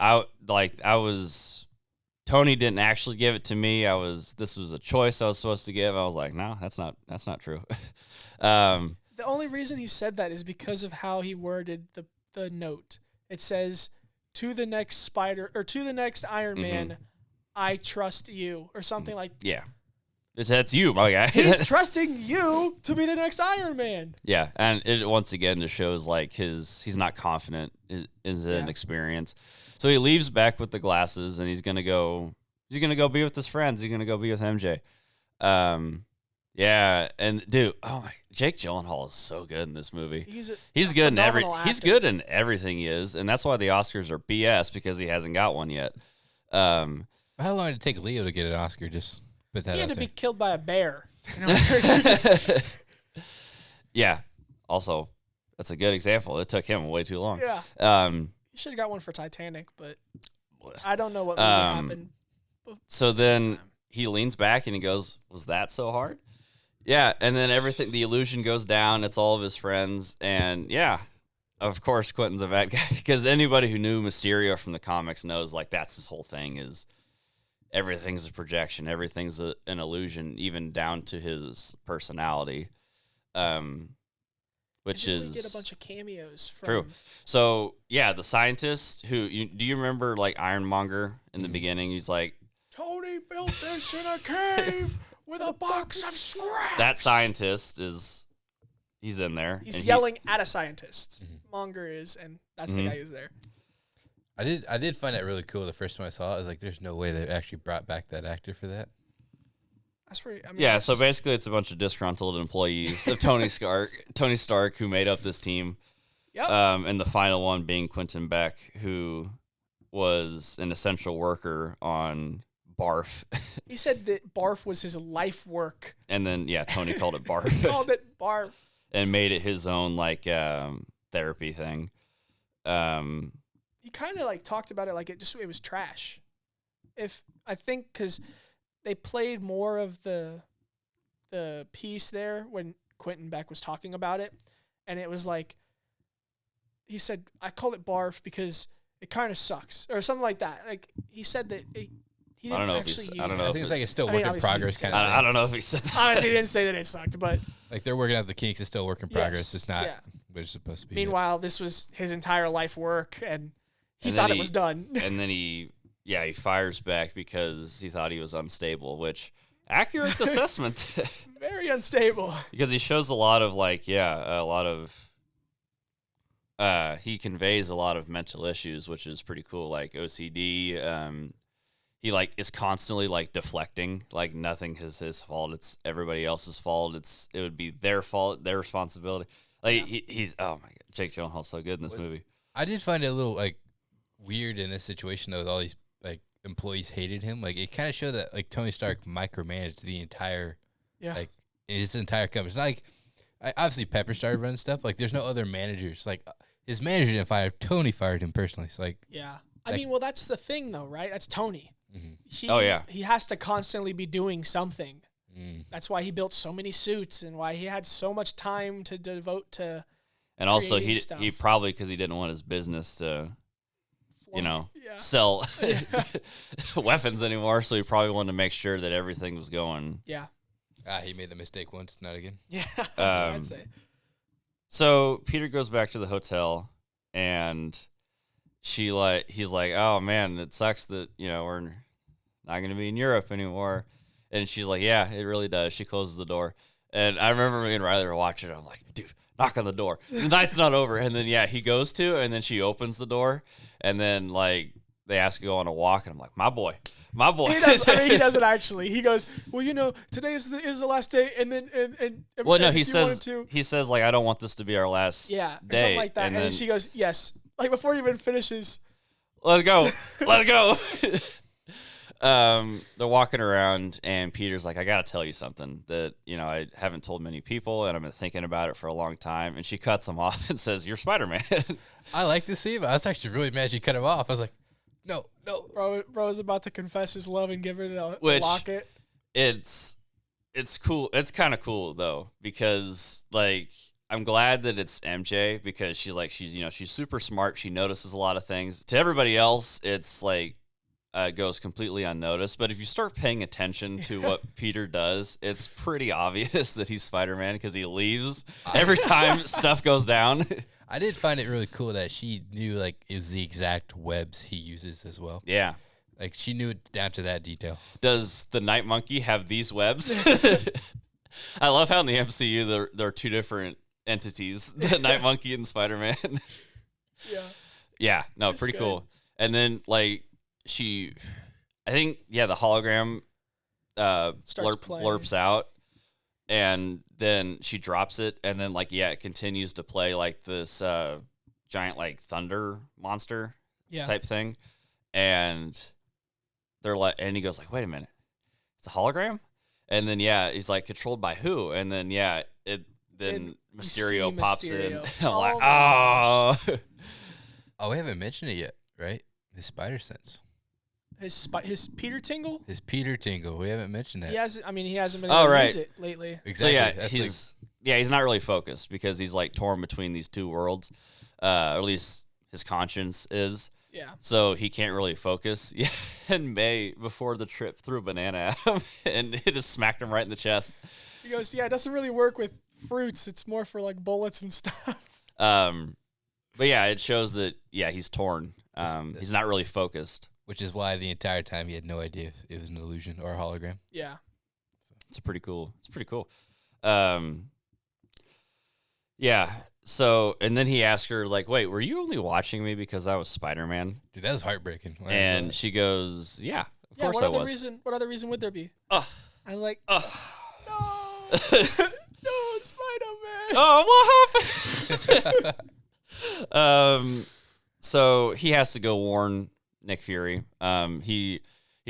Tony didn't actually give it to me. This was a choice I was supposed to give. I was like, no, that's not true.
The only reason he said that is because of how he worded the note. It says, to the next Iron Man, I trust you, or something like that.
Yeah. That's you, my guy.
He's trusting you to be the next Iron Man.
Yeah, and it once again just shows like he's not confident in his inexperience. So he leaves Beck with the glasses, and he's gonna go be with his friends. He's gonna go be with MJ. And dude, Jake Gyllenhaal is so good in this movie. He's good in everything he is, and that's why the Oscars are BS because he hasn't got one yet.
How long did it take Leo to get an Oscar? Just put that.
He had to be killed by a bear.
Yeah. Also, that's a good example. It took him way too long.
Yeah. You should have got one for Titanic, but I don't know what really happened.
So then he leans back and he goes, "Was that so hard?" Yeah, and then the illusion goes down. It's all of his friends, and of course Quentin's a bad guy because anybody who knew Mysterio from the comics knows like that's his whole thing is everything's a projection, everything's an illusion, even down to his personality. Which is
we get a bunch of cameos from.
True. So the scientist who do you remember like Ironmonger in the beginning? He's like,
Tony built this in a cave with a box of scraps.
That scientist he's in there.
He's yelling at a scientist. Monger is, and that's the guy who's there.
I did find that really cool the first time I saw it. I was like, there's no way they actually brought back that actor for that.
That's pretty,
so basically it's a bunch of disgruntled employees of Tony Stark who made up this team.
Yep.
And the final one being Quentin Beck, who was an essential worker on Barf.
He said that Barf was his life work.
And then, Tony called it Barf.
He called it Barf.
And made it his own, therapy thing.
He kind of, talked about it like it was trash. Because they played more of the piece there when Quentin Beck was talking about it, and it was like, he said, I call it Barf because it kind of sucks, or something like that. Like, he said that he didn't actually use it.
I think it's like it's still work in progress kind of thing.
I don't know if he said that.
Honestly, he didn't say that it sucked, but...
Like, they're working out the kinks. It's still work in progress. It's not what it's supposed to be.
Meanwhile, this was his entire life work, and he thought it was done.
And then he fires Beck because he thought he was unstable, which... Accurate assessment.
Very unstable.
Because he shows a lot of he conveys a lot of mental issues, which is pretty cool, like OCD. he like is constantly like deflecting, like nothing is his fault. It's everybody else's fault. It would be their fault, their responsibility. Like he's oh my god, Jake Gyllenhaal's so good in this movie.
I did find it a little like weird in this situation though, with all these like employees hated him. Like it kind of showed that like Tony Stark micromanaged the entire like his entire company. It's not like obviously Pepper started running stuff. Like there's no other managers. Like his manager didn't fire him. Tony fired him personally. So like
I mean, well, that's the thing though, right? That's Tony.
Mm-hmm.
He has to constantly be doing something. That's why he built so many suits and why he had so much time to devote to.
And also, he probably, because he didn't want his business to, sell weapons anymore. So he probably wanted to make sure that everything was going.
Yeah.
He made the mistake once, not again.
Yeah, that's what I'd say.
So Peter goes back to the hotel, and he's like, oh man, it sucks that we're not going to be in Europe anymore. And she's like, yeah, it really does. She closes the door. And I remember me and Riley were watching it. I'm like, dude, knock on the door. The night's not over. And then, he goes to, and then she opens the door. And then, like, they ask to go on a walk. And I'm like, my boy. He
doesn't actually. He goes, well, today is the last day. And then,
well, no, he says, like, I don't want this to be our last day.
Something like that. And then she goes, yes. Like, before he even finishes.
Let's go. They're walking around, and Peter's like, I gotta tell you something that I haven't told many people, and I've been thinking about it for a long time. And she cuts him off and says, "You're Spider-Man."
I like to see him. I was actually really mad she cut him off. I was like, no,
bro is about to confess his love and give her the locket.
It's cool. It's kind of cool though, because like I'm glad that it's MJ, because she's super smart. She notices a lot of things. To everybody else, it's like. Goes completely unnoticed. But if you start paying attention to what Peter does, it's pretty obvious that he's Spider-Man, because he leaves every time stuff goes down.
I did find it really cool that she knew like is the exact webs he uses as well.
Yeah.
Like she knew it down to that detail.
Does the Night Monkey have these webs? I love how in the MCU there are two different entities, the Night Monkey and Spider-Man.
Yeah.
Yeah. No, it's pretty cool. And then like the hologram blurps out, and then she drops it, and then it continues to play like this giant like thunder monster type thing, and they're like, and he goes like, wait a minute, it's a hologram, and then he's like, controlled by who? And then then Mysterio pops in. I'm like,
oh, we haven't mentioned it yet, right? His spider sense.
His Peter Tingle?
His Peter Tingle. We haven't mentioned that.
He hasn't been able to use it lately.
Exactly.
So he's not really focused, because he's like torn between these two worlds. Or at least his conscience is.
Yeah.
So he can't really focus. Yeah. And May, before the trip, threw a banana at him, and it just smacked him right in the chest.
He goes, it doesn't really work with fruits. It's more for like bullets and stuff.
But it shows that he's torn. He's not really focused.
Which is why the entire time he had no idea if it was an illusion or a hologram.
Yeah.
It's pretty cool. Yeah. So, and then he asked her, like, wait, were you only watching me because I was Spider-Man?
Dude, that was heartbreaking.
And she goes, yeah, of course I was.
What other reason would there be? I was like, no, Spider-Man.
Oh, what happened? So he has to go warn Nick Fury. He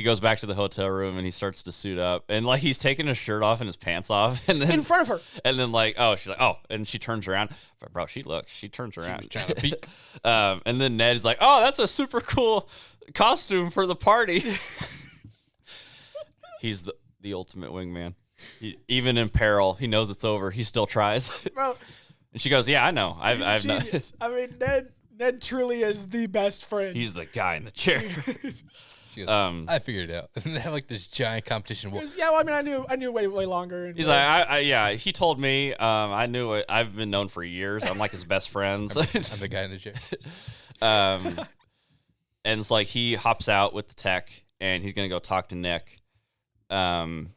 goes back to the hotel room, and he starts to suit up, and like he's taking his shirt off and his pants off, and then
in front of her,
and then she's like, and she turns around, but bro, she turns around.
She was trying to peek.
And then Ned's like, oh, that's a super cool costume for the party. He's the ultimate wingman. Even in peril, he knows it's over. He still tries.
Bro.
And she goes, yeah, I know. I've
genius. I mean, Ned truly is the best friend.
He's the guy in the chair.
She goes, I figured it out. And they have like this giant competition.
Goes, I mean, I knew way longer.
He's like, he told me, I knew it. I've been known for years. I'm like his best friends.
I'm the guy in the chair.
And it's like he hops out with the tech, and he's gonna go talk to Nick. And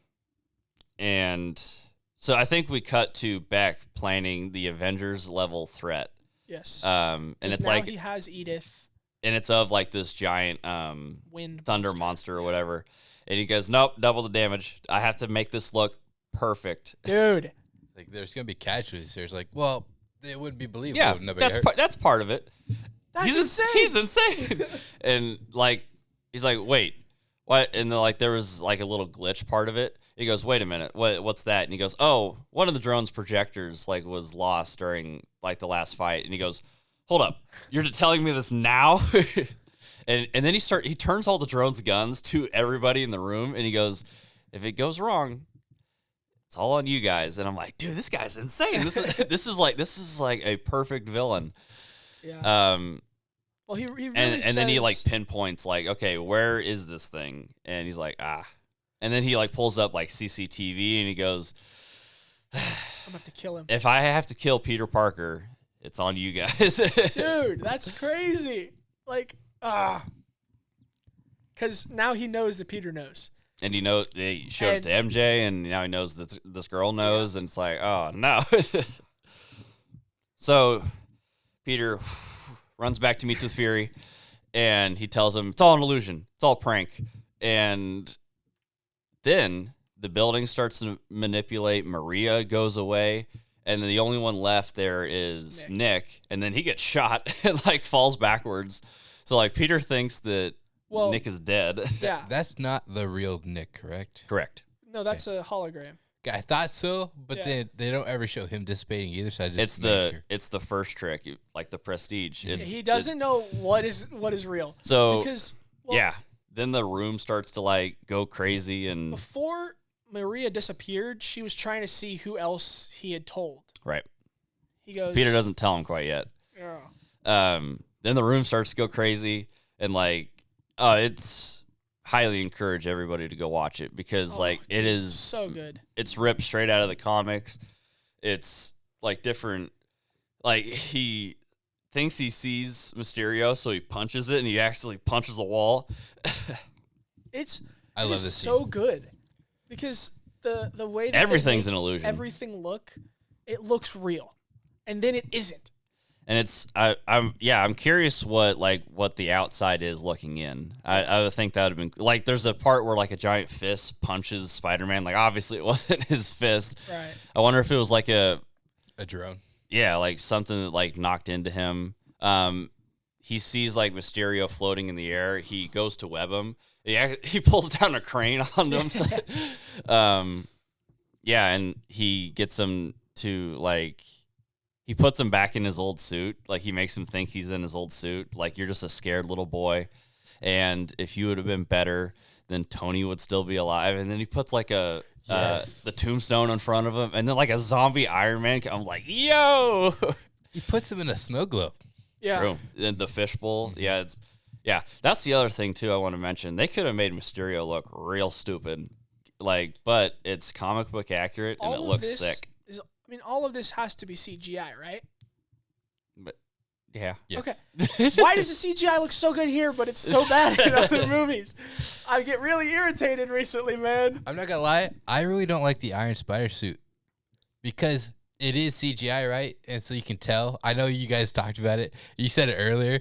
so I think we cut to Beck planning the Avengers level threat.
Yes.
And it's
now
like
he has Edith.
and it's of like this giant
wind
thunder monster or whatever. And he goes, nope, double the damage. I have to make this look perfect,
dude.
Like there's gonna be casualties. There's like, well, it wouldn't be believable.
Yeah, that's part of it.
That's insane.
He's insane. And like, he's like, wait, what? And like, there was like a little glitch part of it. He goes, wait a minute, what's that? And he goes, oh, one of the drone's projectors like was lost during like the last fight. And he goes, hold up, you're telling me this now? and then he turns all the drone's guns to everybody in the room, and he goes, if it goes wrong, it's all on you guys. And I'm like, dude, this guy's insane. This is like a perfect villain.
Yeah. Well, he really
and then he like pinpoints like, okay, where is this thing? And he's like, and then he like pulls up like CCTV and he goes,
I'm gonna have to kill him.
If I have to kill Peter Parker, it's on you guys.
Dude, that's crazy. Like, because now he knows that Peter knows.
And he showed it to MJ, and now he knows that this girl knows, and it's like, oh no. So Peter runs back to meet with Fury, and he tells him it's all an illusion, it's all a prank. And then the building starts to manipulate. Maria goes away, and then the only one left there is Nick, and then he gets shot and like falls backwards. So like Peter thinks that Nick is dead.
Yeah,
that's not the real Nick, correct?
Correct.
No, that's a hologram.
I thought so, but then they don't ever show him dissipating either. So I just
it's the first trick, like the Prestige.
He doesn't know what is real.
So
because
then the room starts to like go crazy, and
before Maria disappeared, she was trying to see who else he had told.
Right.
He goes.
Peter doesn't tell him quite yet.
Yeah.
Then the room starts to go crazy, and like, it's highly encourage everybody to go watch it because it is
so good.
It's ripped straight out of the comics. It's like different. Like he thinks he sees Mysterio, so he punches it, and he actually punches a wall.
I love this
so good because the way that
everything's an illusion.
Everything it looks real, and then it isn't.
And I'm curious what the outside is looking in. I would think that would have been like there's a part where like a giant fist punches Spider-Man. Like obviously it wasn't his fist.
Right.
I wonder if it was like a
drone.
Yeah, like something that like knocked into him. He sees like Mysterio floating in the air. He goes to web him. He pulls down a crane on him. And he gets him to like. He puts him back in his old suit. Like, he makes him think he's in his old suit. Like, you're just a scared little boy. And if you would have been better, then Tony would still be alive. And then he puts, like, the tombstone in front of him. And then, like, a zombie Iron Man comes, like, yo!
He puts him in a snow globe.
Yeah.
True. And the fishbowl. Mm-hmm. Yeah, that's the other thing, too, I want to mention. They could have made Mysterio look real stupid. Like, but it's comic book accurate, and it looks sick.
I mean, all of this has to be CGI, right?
But yeah.
Yes.
Okay. Why does the CGI look so good here, but it's so bad in other movies? I get really irritated recently, man.
I'm not gonna lie, I really don't like the Iron Spider suit because it is CGI, right? And so you can tell. I know you guys talked about it. You said it earlier.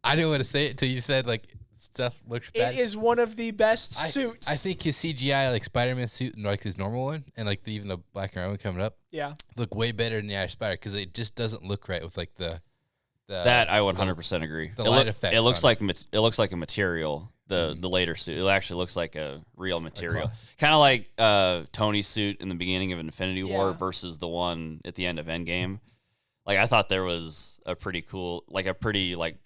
I didn't want to say it until you said like stuff looks bad.
It is one of the best suits.
I think his CGI, like Spider-Man suit and like his normal one, and like even the black and white one coming up, look way better than the Iron Spider because it just doesn't look right with like the
that I 100% agree.
The light effects.
It looks like a material. The later suit, it actually looks like a real material, kind of like Tony's suit in the beginning of Infinity War versus the one at the end of Endgame. Like I thought there was a pretty cool, like a pretty like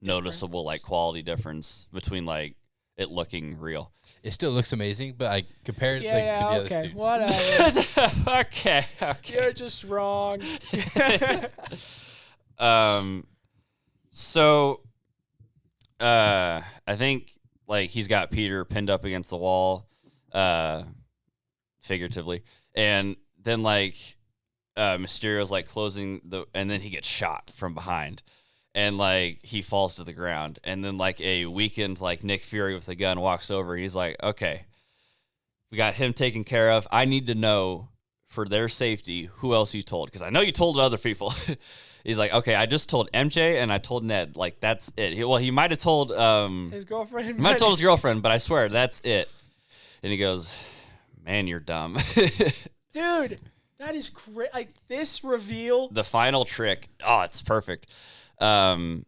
noticeable like quality difference between like it looking real.
It still looks amazing, but I compared to the other suits.
Whatever.
Okay.
You're just wrong.
So I think like he's got Peter pinned up against the wall, figuratively, and then like Mysterio's like closing and then he gets shot from behind, and like he falls to the ground, and then like a weakened like Nick Fury with a gun walks over. He's like, okay, we got him taken care of. I need to know for their safety, who else you told? Because I know you told other people. He's like, okay, I just told MJ and I told Ned. Like, that's it. He might have told
his girlfriend.
He might have told his girlfriend, but I swear that's it. And he goes, man, you're dumb.
Dude, that is great. Like, this reveal.
The final trick. Oh, it's perfect. And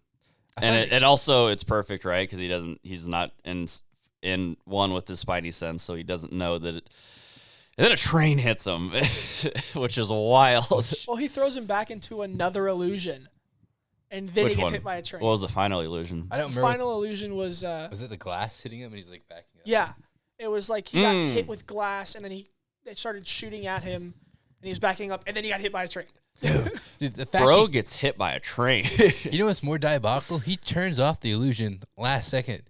it also, it's perfect, right? Because he's not in one with his spidey sense, so he doesn't know that it. And then a train hits him, which is wild.
Well, he throws him back into another illusion, and then he gets hit by a train.
What was the final illusion?
I don't remember. The final illusion was...
was it the glass hitting him and he's like backing up?
Yeah. It was like he got hit with glass, and then they started shooting at him, and he was backing up, and then he got hit by a train.
Dude, the fact Bro gets hit by a train.
You know what's more diabolical? He turns off the illusion last second.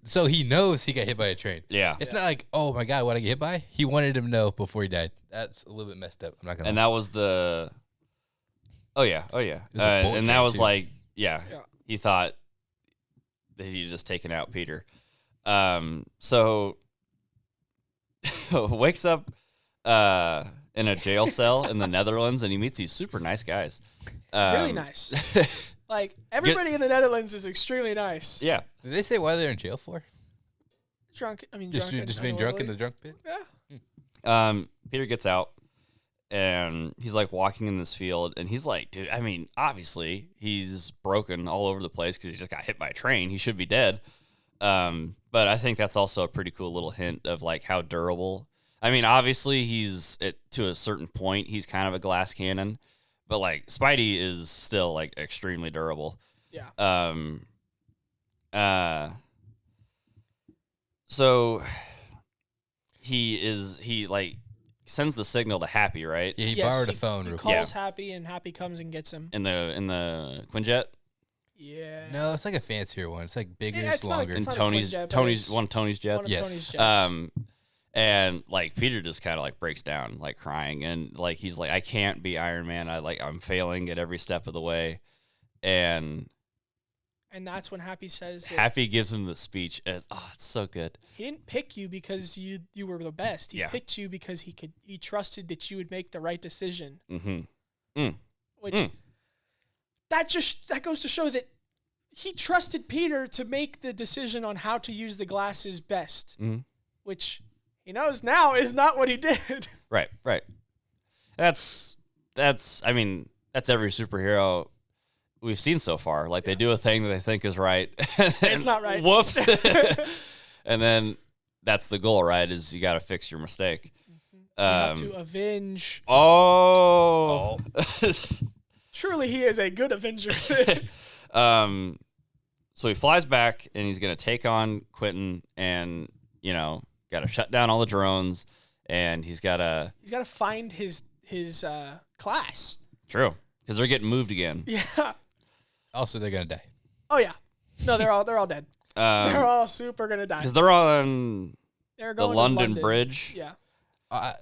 So he knows he got hit by a train.
Yeah.
It's not like, oh my God, what I get hit by? He wanted him to know before he died. That's a little bit messed up. I'm not gonna.
And that was the. Oh yeah. And that was too. Like, yeah. He thought that he'd just taken out Peter. So wakes up in a jail cell in the Netherlands, and he meets these super nice guys.
Really nice. Like, everybody in the Netherlands is extremely nice.
Yeah.
Did they say why they're in jail for?
Drunk. I mean,
just being drunk in the drunk pit?
Yeah.
Peter gets out, and he's, like, walking in this field, and he's like, dude, I mean, obviously, he's broken all over the place because he just got hit by a train. He should be dead. But I think that's also a pretty cool little hint of, like, how durable. I mean, obviously, to a certain point, he's kind of a glass cannon. But, like, Spidey is still, like, extremely durable.
Yeah.
So he sends the signal to Happy, right?
Yeah, he borrowed a phone.
He calls Happy, and Happy comes and gets him.
In the Quinjet?
Yeah.
No, it's like a fancier one. It's like bigger, it's longer.
And Tony's jets.
Yes.
And like Peter just kind of like breaks down, like crying, and like he's like, I can't be Iron Man. I'm failing at every step of the way, and
that's when Happy says that
Happy gives him the speech, and it's so good.
He didn't pick you because you were the best. He picked you because he trusted that you would make the right decision.
Mm-hmm.
Which that goes to show that he trusted Peter to make the decision on how to use the glasses best, which he knows now is not what he did.
Right. That's every superhero we've seen so far. Like, they do a thing that they think is right.
It's not right.
Whoops. And then that's the goal, right? Is you got to fix your mistake.
You have to avenge.
Oh.
Truly, he is a good Avenger.
So he flies back, and he's going to take on Quentin, and, got to shut down all the drones, and he's got to
find his class.
True, because they're getting moved again.
Yeah.
Also, they're going to die.
Oh, yeah. No, they're all dead. They're all super going to die.
Because they're on
the
London Bridge.
Yeah.
I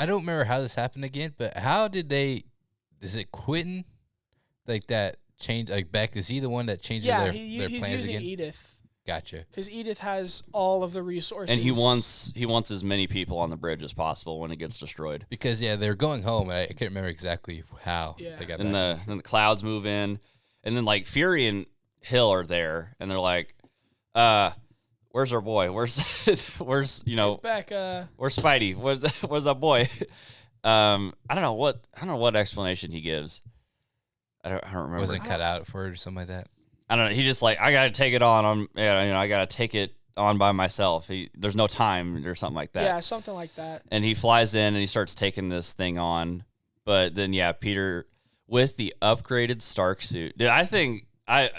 don't remember how this happened again, but how did is it Quentin? Like that change, like Beck, is he the one that changes their
he's
plans
using
again?
Edith.
Gotcha.
Because Edith has all of the resources.
And he wants as many people on the bridge as possible when it gets destroyed.
Because, they're going home, and I can't remember exactly how they got back.
Then the clouds move in, and then, like, Fury and Hill are there, and they're like, where's our boy? Where's where's
Beck,
where's Spidey? Where's that boy? I don't know what explanation he gives. I don't remember.
Wasn't cut out for it or something like that.
I don't know. He just like, I gotta take it on. I gotta take it on by myself. There's no time or something like that.
Yeah, something like that.
And he flies in and he starts taking this thing on. But then Peter with the upgraded Stark suit. Dude, I think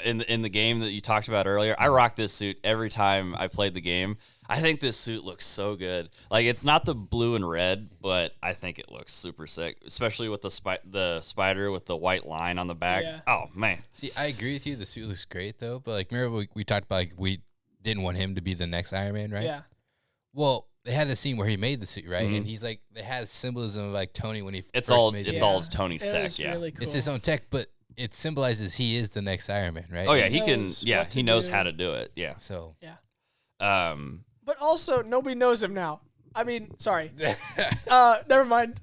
in the game that you talked about earlier, I rock this suit every time I played the game. I think this suit looks so good. Like, it's not the blue and red, but I think it looks super sick, especially with the spider with the white line on the back. Yeah. Oh, man.
See, I agree with you. The suit looks great, though. But, like, remember we talked about, like, we didn't want him to be the next Iron Man, right?
Yeah.
Well, they had the scene where he made the suit, right? Mm-hmm. And he's, like, they had symbolism of, like, Tony when he
first made it. It's all Tony's tech, yeah.
Really cool.
It's his own tech, but it symbolizes he is the next Iron Man, right?
Oh, yeah, he knows how to do it, yeah.
So.
Yeah. But also, nobody knows him now. I mean, sorry. Never mind.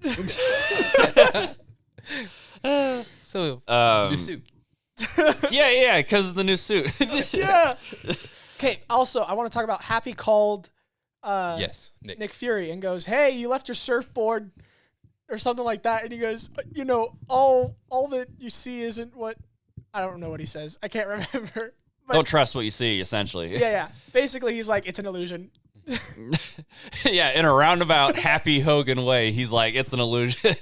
So, new suit.
Yeah, because of the new suit.
Yeah. Okay, also, I want to talk about Happy called
yes,
Nick Fury and goes, hey, you left your surfboard or something like that. And he goes, all that you see isn't what, I don't know what he says. I can't remember. But,
don't trust what you see, essentially.
Yeah. Basically, he's like, it's an illusion.
Yeah, in a roundabout, Happy Hogan way, he's like, it's an illusion.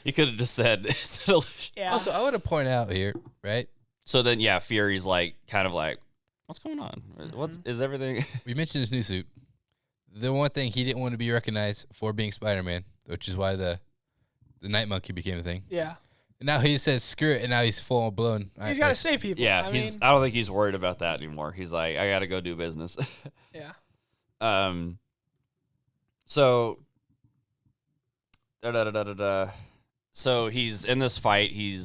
He could have just said, it's an illusion.
Yeah.
Also, I want to point out here, right?
So then, yeah, Fury's like, kind of like, what's going on? Is everything?
We mentioned his new suit. The one thing he didn't want to be recognized for being Spider-Man, which is why the Night Monkey became a thing.
Yeah.
And now he says screw it, and now he's full blown.
He's got to save people.
Yeah, I don't think he's worried about that anymore. He's like, I got to go do business.
Yeah.
So, so he's in this fight. He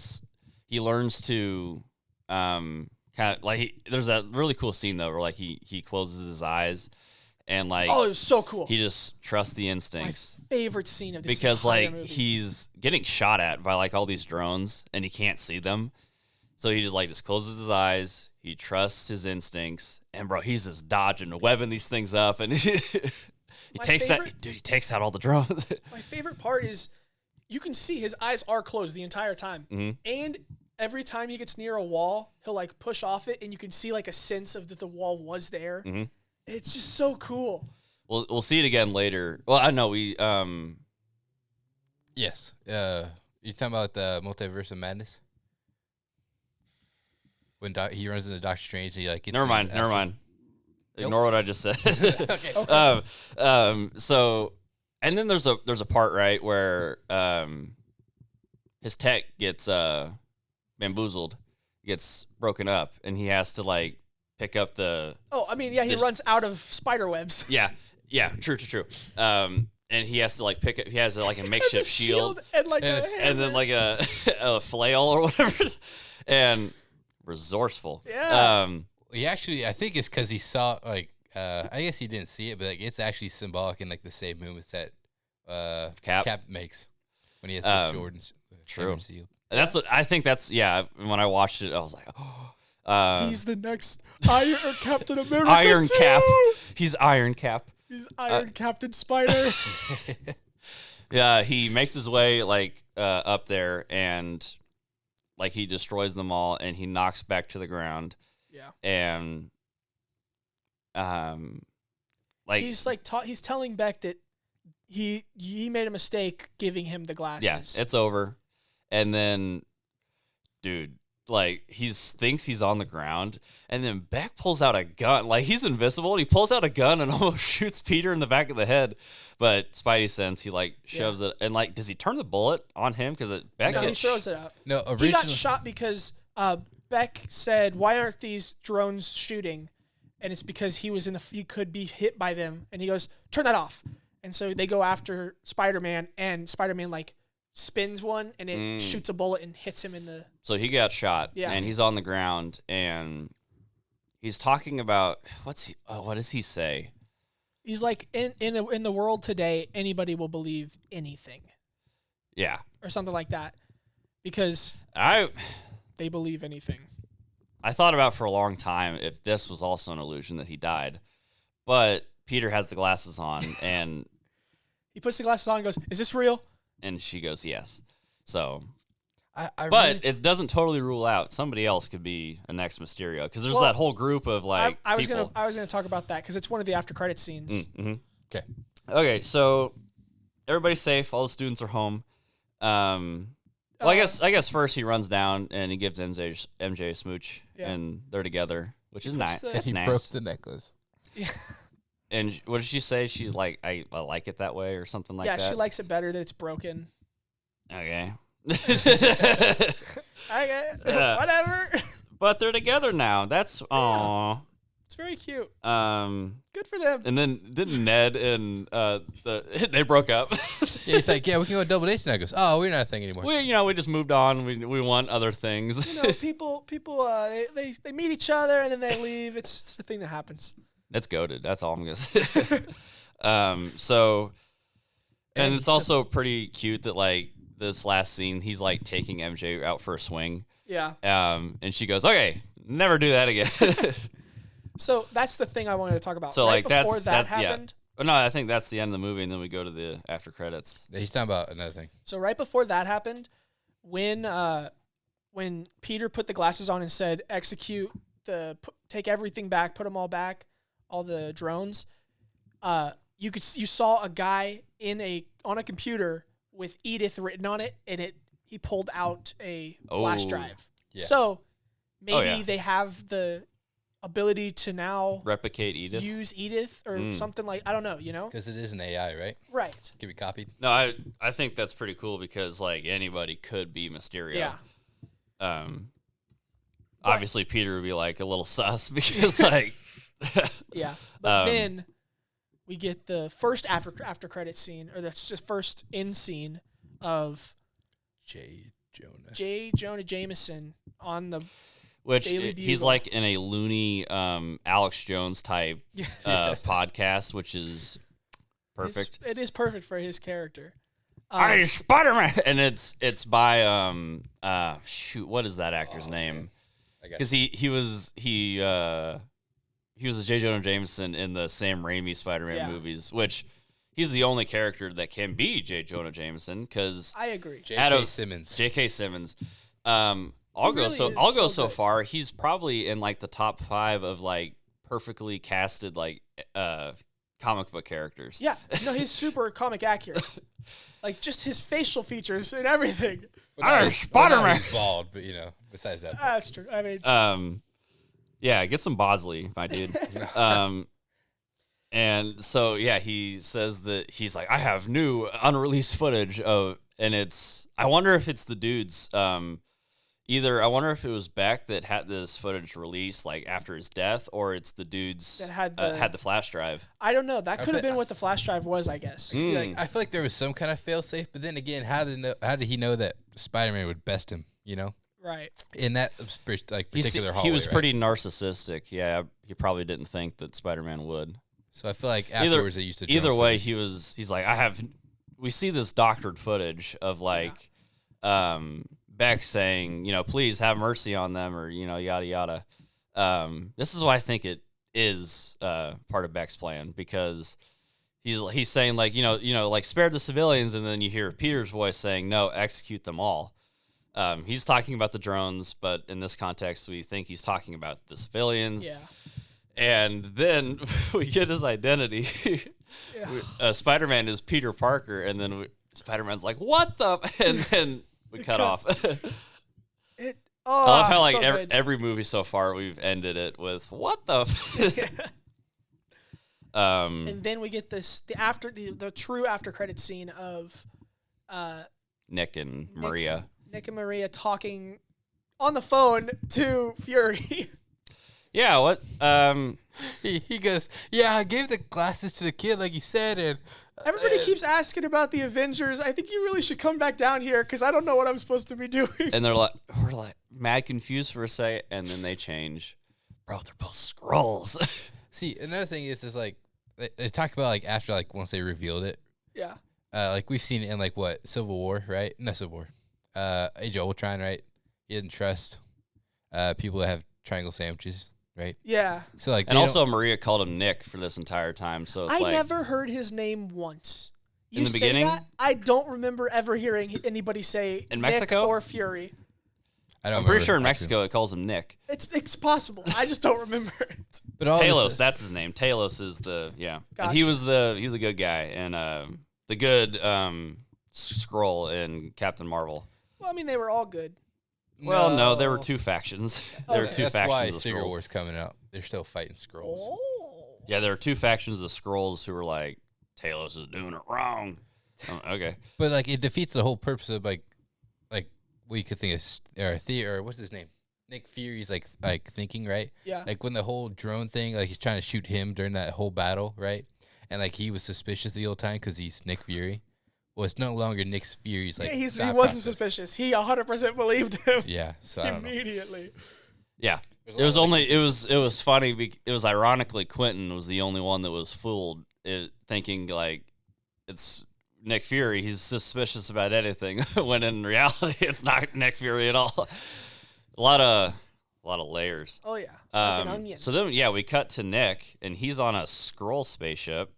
learns to, kind of like there's a really cool scene though where like he closes his eyes. And like,
oh, it was so cool.
He just trusts the instincts.
My favorite scene of this
because
entire
like
movie.
He's getting shot at by like all these drones and he can't see them, so he just closes his eyes. He trusts his instincts, and bro, he's just dodging, webbing these things up, and he takes out all the drones.
My favorite part is you can see his eyes are closed the entire time, and every time he gets near a wall, he'll like push off it, and you can see like a sense of that the wall was there. Mm-hmm. It's just so cool.
We'll see it again later. Well, I know we
yes. You talking about the Multiverse of Madness? When he runs into Doctor Strange, he like gets
never mind. Ignore what I just said.
Okay.
So, and then there's a part right where his tech gets bamboozled, gets broken up, and he has to like pick up the.
Oh, I mean, yeah, he runs out of spider webs.
Yeah, true. And he has to like pick it. He has like a makeshift shield
and like
and then like a flail or whatever, and resourceful.
Yeah.
He actually, I think it's because he saw like I guess he didn't see it, but like it's actually symbolic in like the same movements that Cap makes when he has the sword and
true.
Shield.
That's what I think. That's when I watched it, I was like, oh.
He's the next Captain America.
Iron
too.
Cap. He's Iron Cap.
He's Iron Captain Spider.
Yeah, he makes his way like up there, and like he destroys them all, and he knocks back to the ground.
Yeah.
And like
he's telling Beck that he made a mistake giving him the glasses.
Yeah, it's over. And then, dude, like he thinks he's on the ground, and then Beck pulls out a gun. Like he's invisible, and he pulls out a gun and almost shoots Peter in the back of the head. But Spidey sense, he like shoves it, and like, does he turn the bullet on him? Because Beck
he throws it up.
No,
he got shot because Beck said, "Why aren't these drones shooting?" And it's because he could be hit by them, and he goes, "Turn that off." And so they go after Spider-Man, and Spider-Man like spins one, and it shoots a bullet and hits him in the.
So he got shot, and he's on the ground, and he's talking about what does he say?
He's like, in the world today, anybody will believe anything.
Yeah,
or something like that, because they believe anything.
I thought about for a long time if this was also an illusion that he died, but Peter has the glasses on, and
he puts the glasses on and goes, "Is this real?"
And she goes, "Yes." So,
but
really, it doesn't totally rule out somebody else could be a next Mysterio, because there's that whole group of like
I was
people.
gonna talk about that because it's one of the after credit scenes.
Mm-hmm. Okay. So everybody's safe. All the students are home. Well, I guess first he runs down and he gives MJ a smooch, and they're together, which is nice.
He broke the necklace.
Yeah.
And what did she say? She's like, I like it that way, or something like that.
Yeah, she likes it better that it's broken.
Okay.
Okay. Whatever.
But they're together now. That's
it's very cute.
Good
for them.
And then didn't Ned and they broke up.
Yeah, he's like, yeah, we can go double dates. And I goes, oh, we're not a thing anymore.
We just moved on. We want other things.
People they meet each other and then they leave. It's the thing that happens.
That's goated. That's all I'm gonna say. So, and it's also pretty cute that like this last scene, he's like taking MJ out for a swing.
Yeah.
And she goes, "Okay, never do that again."
So that's the thing I wanted to talk about.
So
right
like
before
that's
happened.
Yeah. No, I think that's the end of the movie, and then we go to the after credits.
He's talking about another thing.
So right before that happened, when Peter put the glasses on and said, "Execute take everything back, put them all back, all the drones," you saw a guy on a computer with Edith written on it, and he pulled out a flash drive. Yeah. So maybe they have the ability to now
replicate Edith,
use Edith or something like, I don't know,
because it is an AI, right?
Right.
Can be copied.
No, I think that's pretty cool because like anybody could be Mysterio.
Yeah.
Obviously Peter would be like a little sus because like
yeah, but then we get the first after credit scene, or that's just first end scene of
J.
Jonah Jameson on the
he's like in a loony Alex Jones type podcast, what is perfect.
It is perfect for his character.
I'm Spider-Man, and it's by what is that actor's name? Because he was J. Jonah Jameson in the Sam Raimi Spider-Man movies, which he's the only character that can be J. Jonah Jameson. Because
I agree.
J.K. Simmons.
I'll go so far. He's probably in like the top 5 of like perfectly casted like comic book characters.
Yeah, no, he's super comic accurate. Like just his facial features and everything.
I'm Spider-Man.
He's bald, but besides that,
that's true. I mean,
yeah, get some Bosley, my dude. And so he says that he's like, I have new unreleased footage of, and I wonder if it's the dudes. Either I wonder if it was Beck that had this footage released like after his death, or it's the dudes that had the flash drive.
I don't know. That could have been what the flash drive was, I guess.
See, I feel like there was some kind of fail-safe, but then again, how did he know that Spider-Man would best him?
Right.
In that particular hallway,
he was pretty narcissistic. Yeah, he probably didn't think that Spider-Man would.
So I feel like afterwards they used to.
Either way, he's like, we see this doctored footage of like. Beck saying, please have mercy on them, or yada yada. This is why I think it is part of Beck's plan, because he's saying like like spare the civilians, and then you hear Peter's voice saying no, execute them all. He's talking about the drones, but in this context, we think he's talking about the civilians.
Yeah.
And then we get his identity. Spider-Man is Peter Parker, and then Spider-Man's like, what the? And then we cut off. I love how like every movie so far we've ended it with what the.
And then we get the true after credit scene of
Nick and Maria.
Nick and Maria talking on the phone to Fury.
Yeah, what?
He goes, yeah, I gave the glasses to the kid like you said, and
everybody keeps asking about the Avengers. I think you really should come back down here because I don't know what I'm supposed to be doing.
And we're like mad confused for a second, and then they change. Bro, they're both Skrulls.
See, another thing is like they talk about like after like once they revealed it.
Yeah.
Like we've seen it in like what, Civil War, right? No, Civil War. Age of Ultron, right? He didn't trust people that have triangle sandwiches. Right.
Yeah.
So like,
and also Maria called him Nick for this entire time. So it's
I never heard his name once.
In the beginning,
I don't remember ever hearing anybody say
in
Nick
Mexico
or Fury.
I'm pretty sure in Mexico it calls him Nick.
It's possible. I just don't remember it.
But Talos, that's his name. Talos is the
Gotcha.
And he was a good guy, and the good Skrull in Captain Marvel.
Well, I mean, they were all good.
Well, no, there were two factions. There were two
that's
factions
why
of
Secret
Skrulls.
War's coming out. They're still fighting Skrulls.
Oh.
Yeah, there were two factions of Skrulls who were like, Talos is doing it wrong. Okay.
But like it defeats the whole purpose of like what you could think of or what's his name? Nick Fury's like thinking, right?
Yeah.
Like when the whole drone thing, like he's trying to shoot him during that whole battle, right? And like he was suspicious the whole time because he's Nick Fury. Well, it's no longer Nick Fury's like.
Yeah, he wasn't suspicious. He 100% believed him.
Yeah, so I don't
immediately.
know.
Yeah, It was funny. It was ironically Quentin was the only one that was fooled, thinking like it's Nick Fury. He's suspicious about anything, when in reality it's not Nick Fury at all. A lot of layers.
Oh yeah, like an onion.
So then we cut to Nick, and he's on a Skrull spaceship,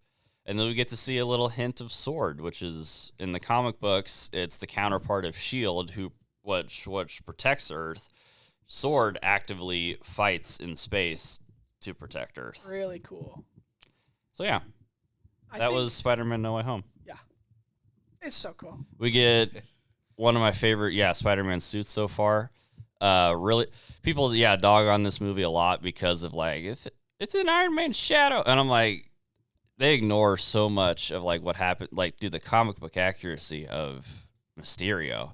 and then we get to see a little hint of Sword, which is in the comic books. It's the counterpart of Shield, which protects Earth. Sword actively fights in space to protect Earth.
Really cool.
So yeah, that was Spider-Man No Way Home.
Yeah, it's so cool.
We get one of my favorite Spider-Man suits so far. Really, people dog on this movie a lot because of like it's an Iron Man shadow, and I'm like, they ignore so much of like what happened, like the comic book accuracy of Mysterio.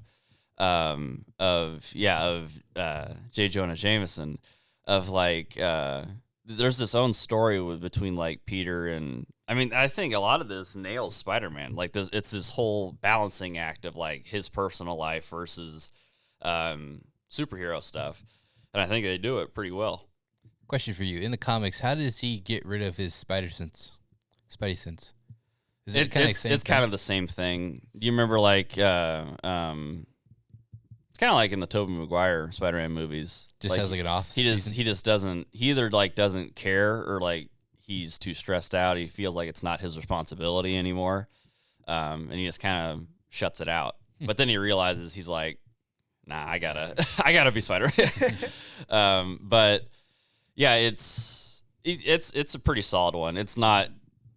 Of J. Jonah Jameson, of like there's this own story between like Peter and I think a lot of this nails Spider-Man. Like it's this whole balancing act of like his personal life versus superhero stuff, and I think they do it pretty well.
Question for you: in the comics, how does he get rid of his Spidey sense? Is
it's kind of the same thing. Do you remember like it's kind of like in the Tobey Maguire Spider-Man movies.
Just has like an off.
He just doesn't. He either like doesn't care or like he's too stressed out. He feels like it's not his responsibility anymore, and he just kind of shuts it out. But then he realizes he's like, nah, I gotta be Spider-Man. But yeah, it's a pretty solid one. It's not.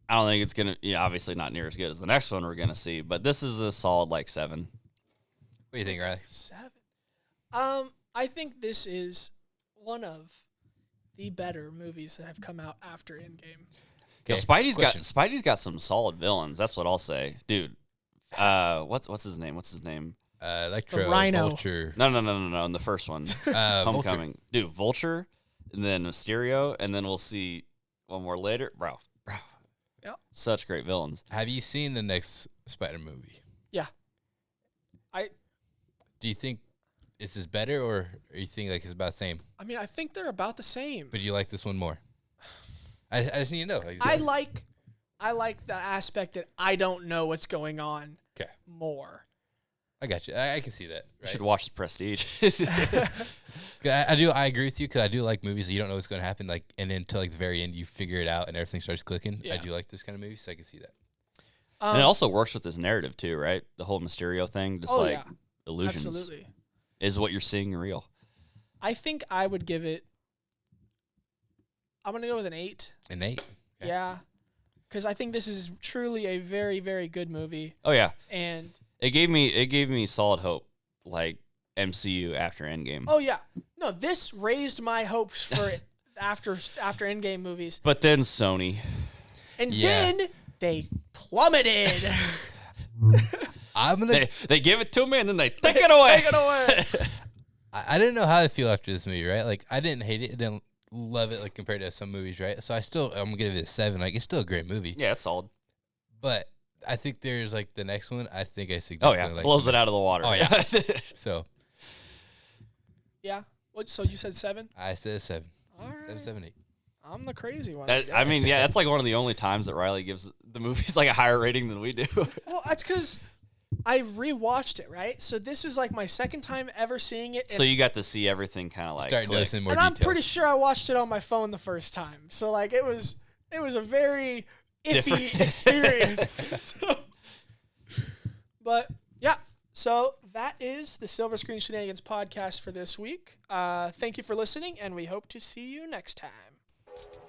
I don't think it's gonna. Obviously not near as good as the next one we're gonna see. But this is a solid like 7.
What do you think, Riley?
7. I think this is one of the better movies that have come out after Endgame.
Okay. Spidey's got some solid villains. That's what I'll say, dude. What's his name?
Electro,
the Rhino.
Vulture.
No. In the first one, Homecoming, Vulture. Dude, Vulture, and then Mysterio, and then we'll see one more later, bro.
Yep.
Such great villains.
Have you seen the next Spider movie?
Yeah.
Do you think this is better, or you think like it's about the same?
I think they're about the same.
But you like this one more? I just need to know.
I like the aspect that I don't know what's going on.
Okay.
More.
I got you. I can see that. Right?
You should watch The Prestige.
I agree with you because I do like movies that you don't know what's going to happen, like, and then until like the very end you figure it out and everything starts clicking. Yeah. I do like this kind of movie, so I can see that.
And it also works with this narrative too, right? The whole Mysterio thing, illusions.
Absolutely.
Is what you're seeing real.
I think I would give it. I'm gonna go with an 8.
An 8. Okay.
Yeah, because I think this is truly a very, very good movie.
Oh yeah,
and
it gave me solid hope, like MCU after Endgame.
Oh yeah, no, this raised my hopes for after Endgame movies.
But then Sony,
and then they plummeted.
They give it to me and then they take it away.
I didn't know how to feel after this movie, right? Like I didn't hate it, I didn't love it, like compared to some movies, right? So I'm gonna give it a 7. Like it's still a great movie.
Yeah, it's solid.
But I think there's like the next one. I think I significantly
blows it out of the water.
Oh yeah. So.
Yeah. What? So you said 7?
I said 7.
All right.
7, 8.
I'm the crazy one.
That's like one of the only times that Riley gives the movies like a higher rating than we do.
Well, that's because I rewatched it, right? So this is like my second time ever seeing it.
So you got to see everything kind of like
start noticing more
details.
I'm
pretty sure I watched it on my phone the first time. So like it was a very iffy experience. But yeah, so that is the Silver Screen Shenanigans podcast for this week. Thank you for listening, and we hope to see you next time.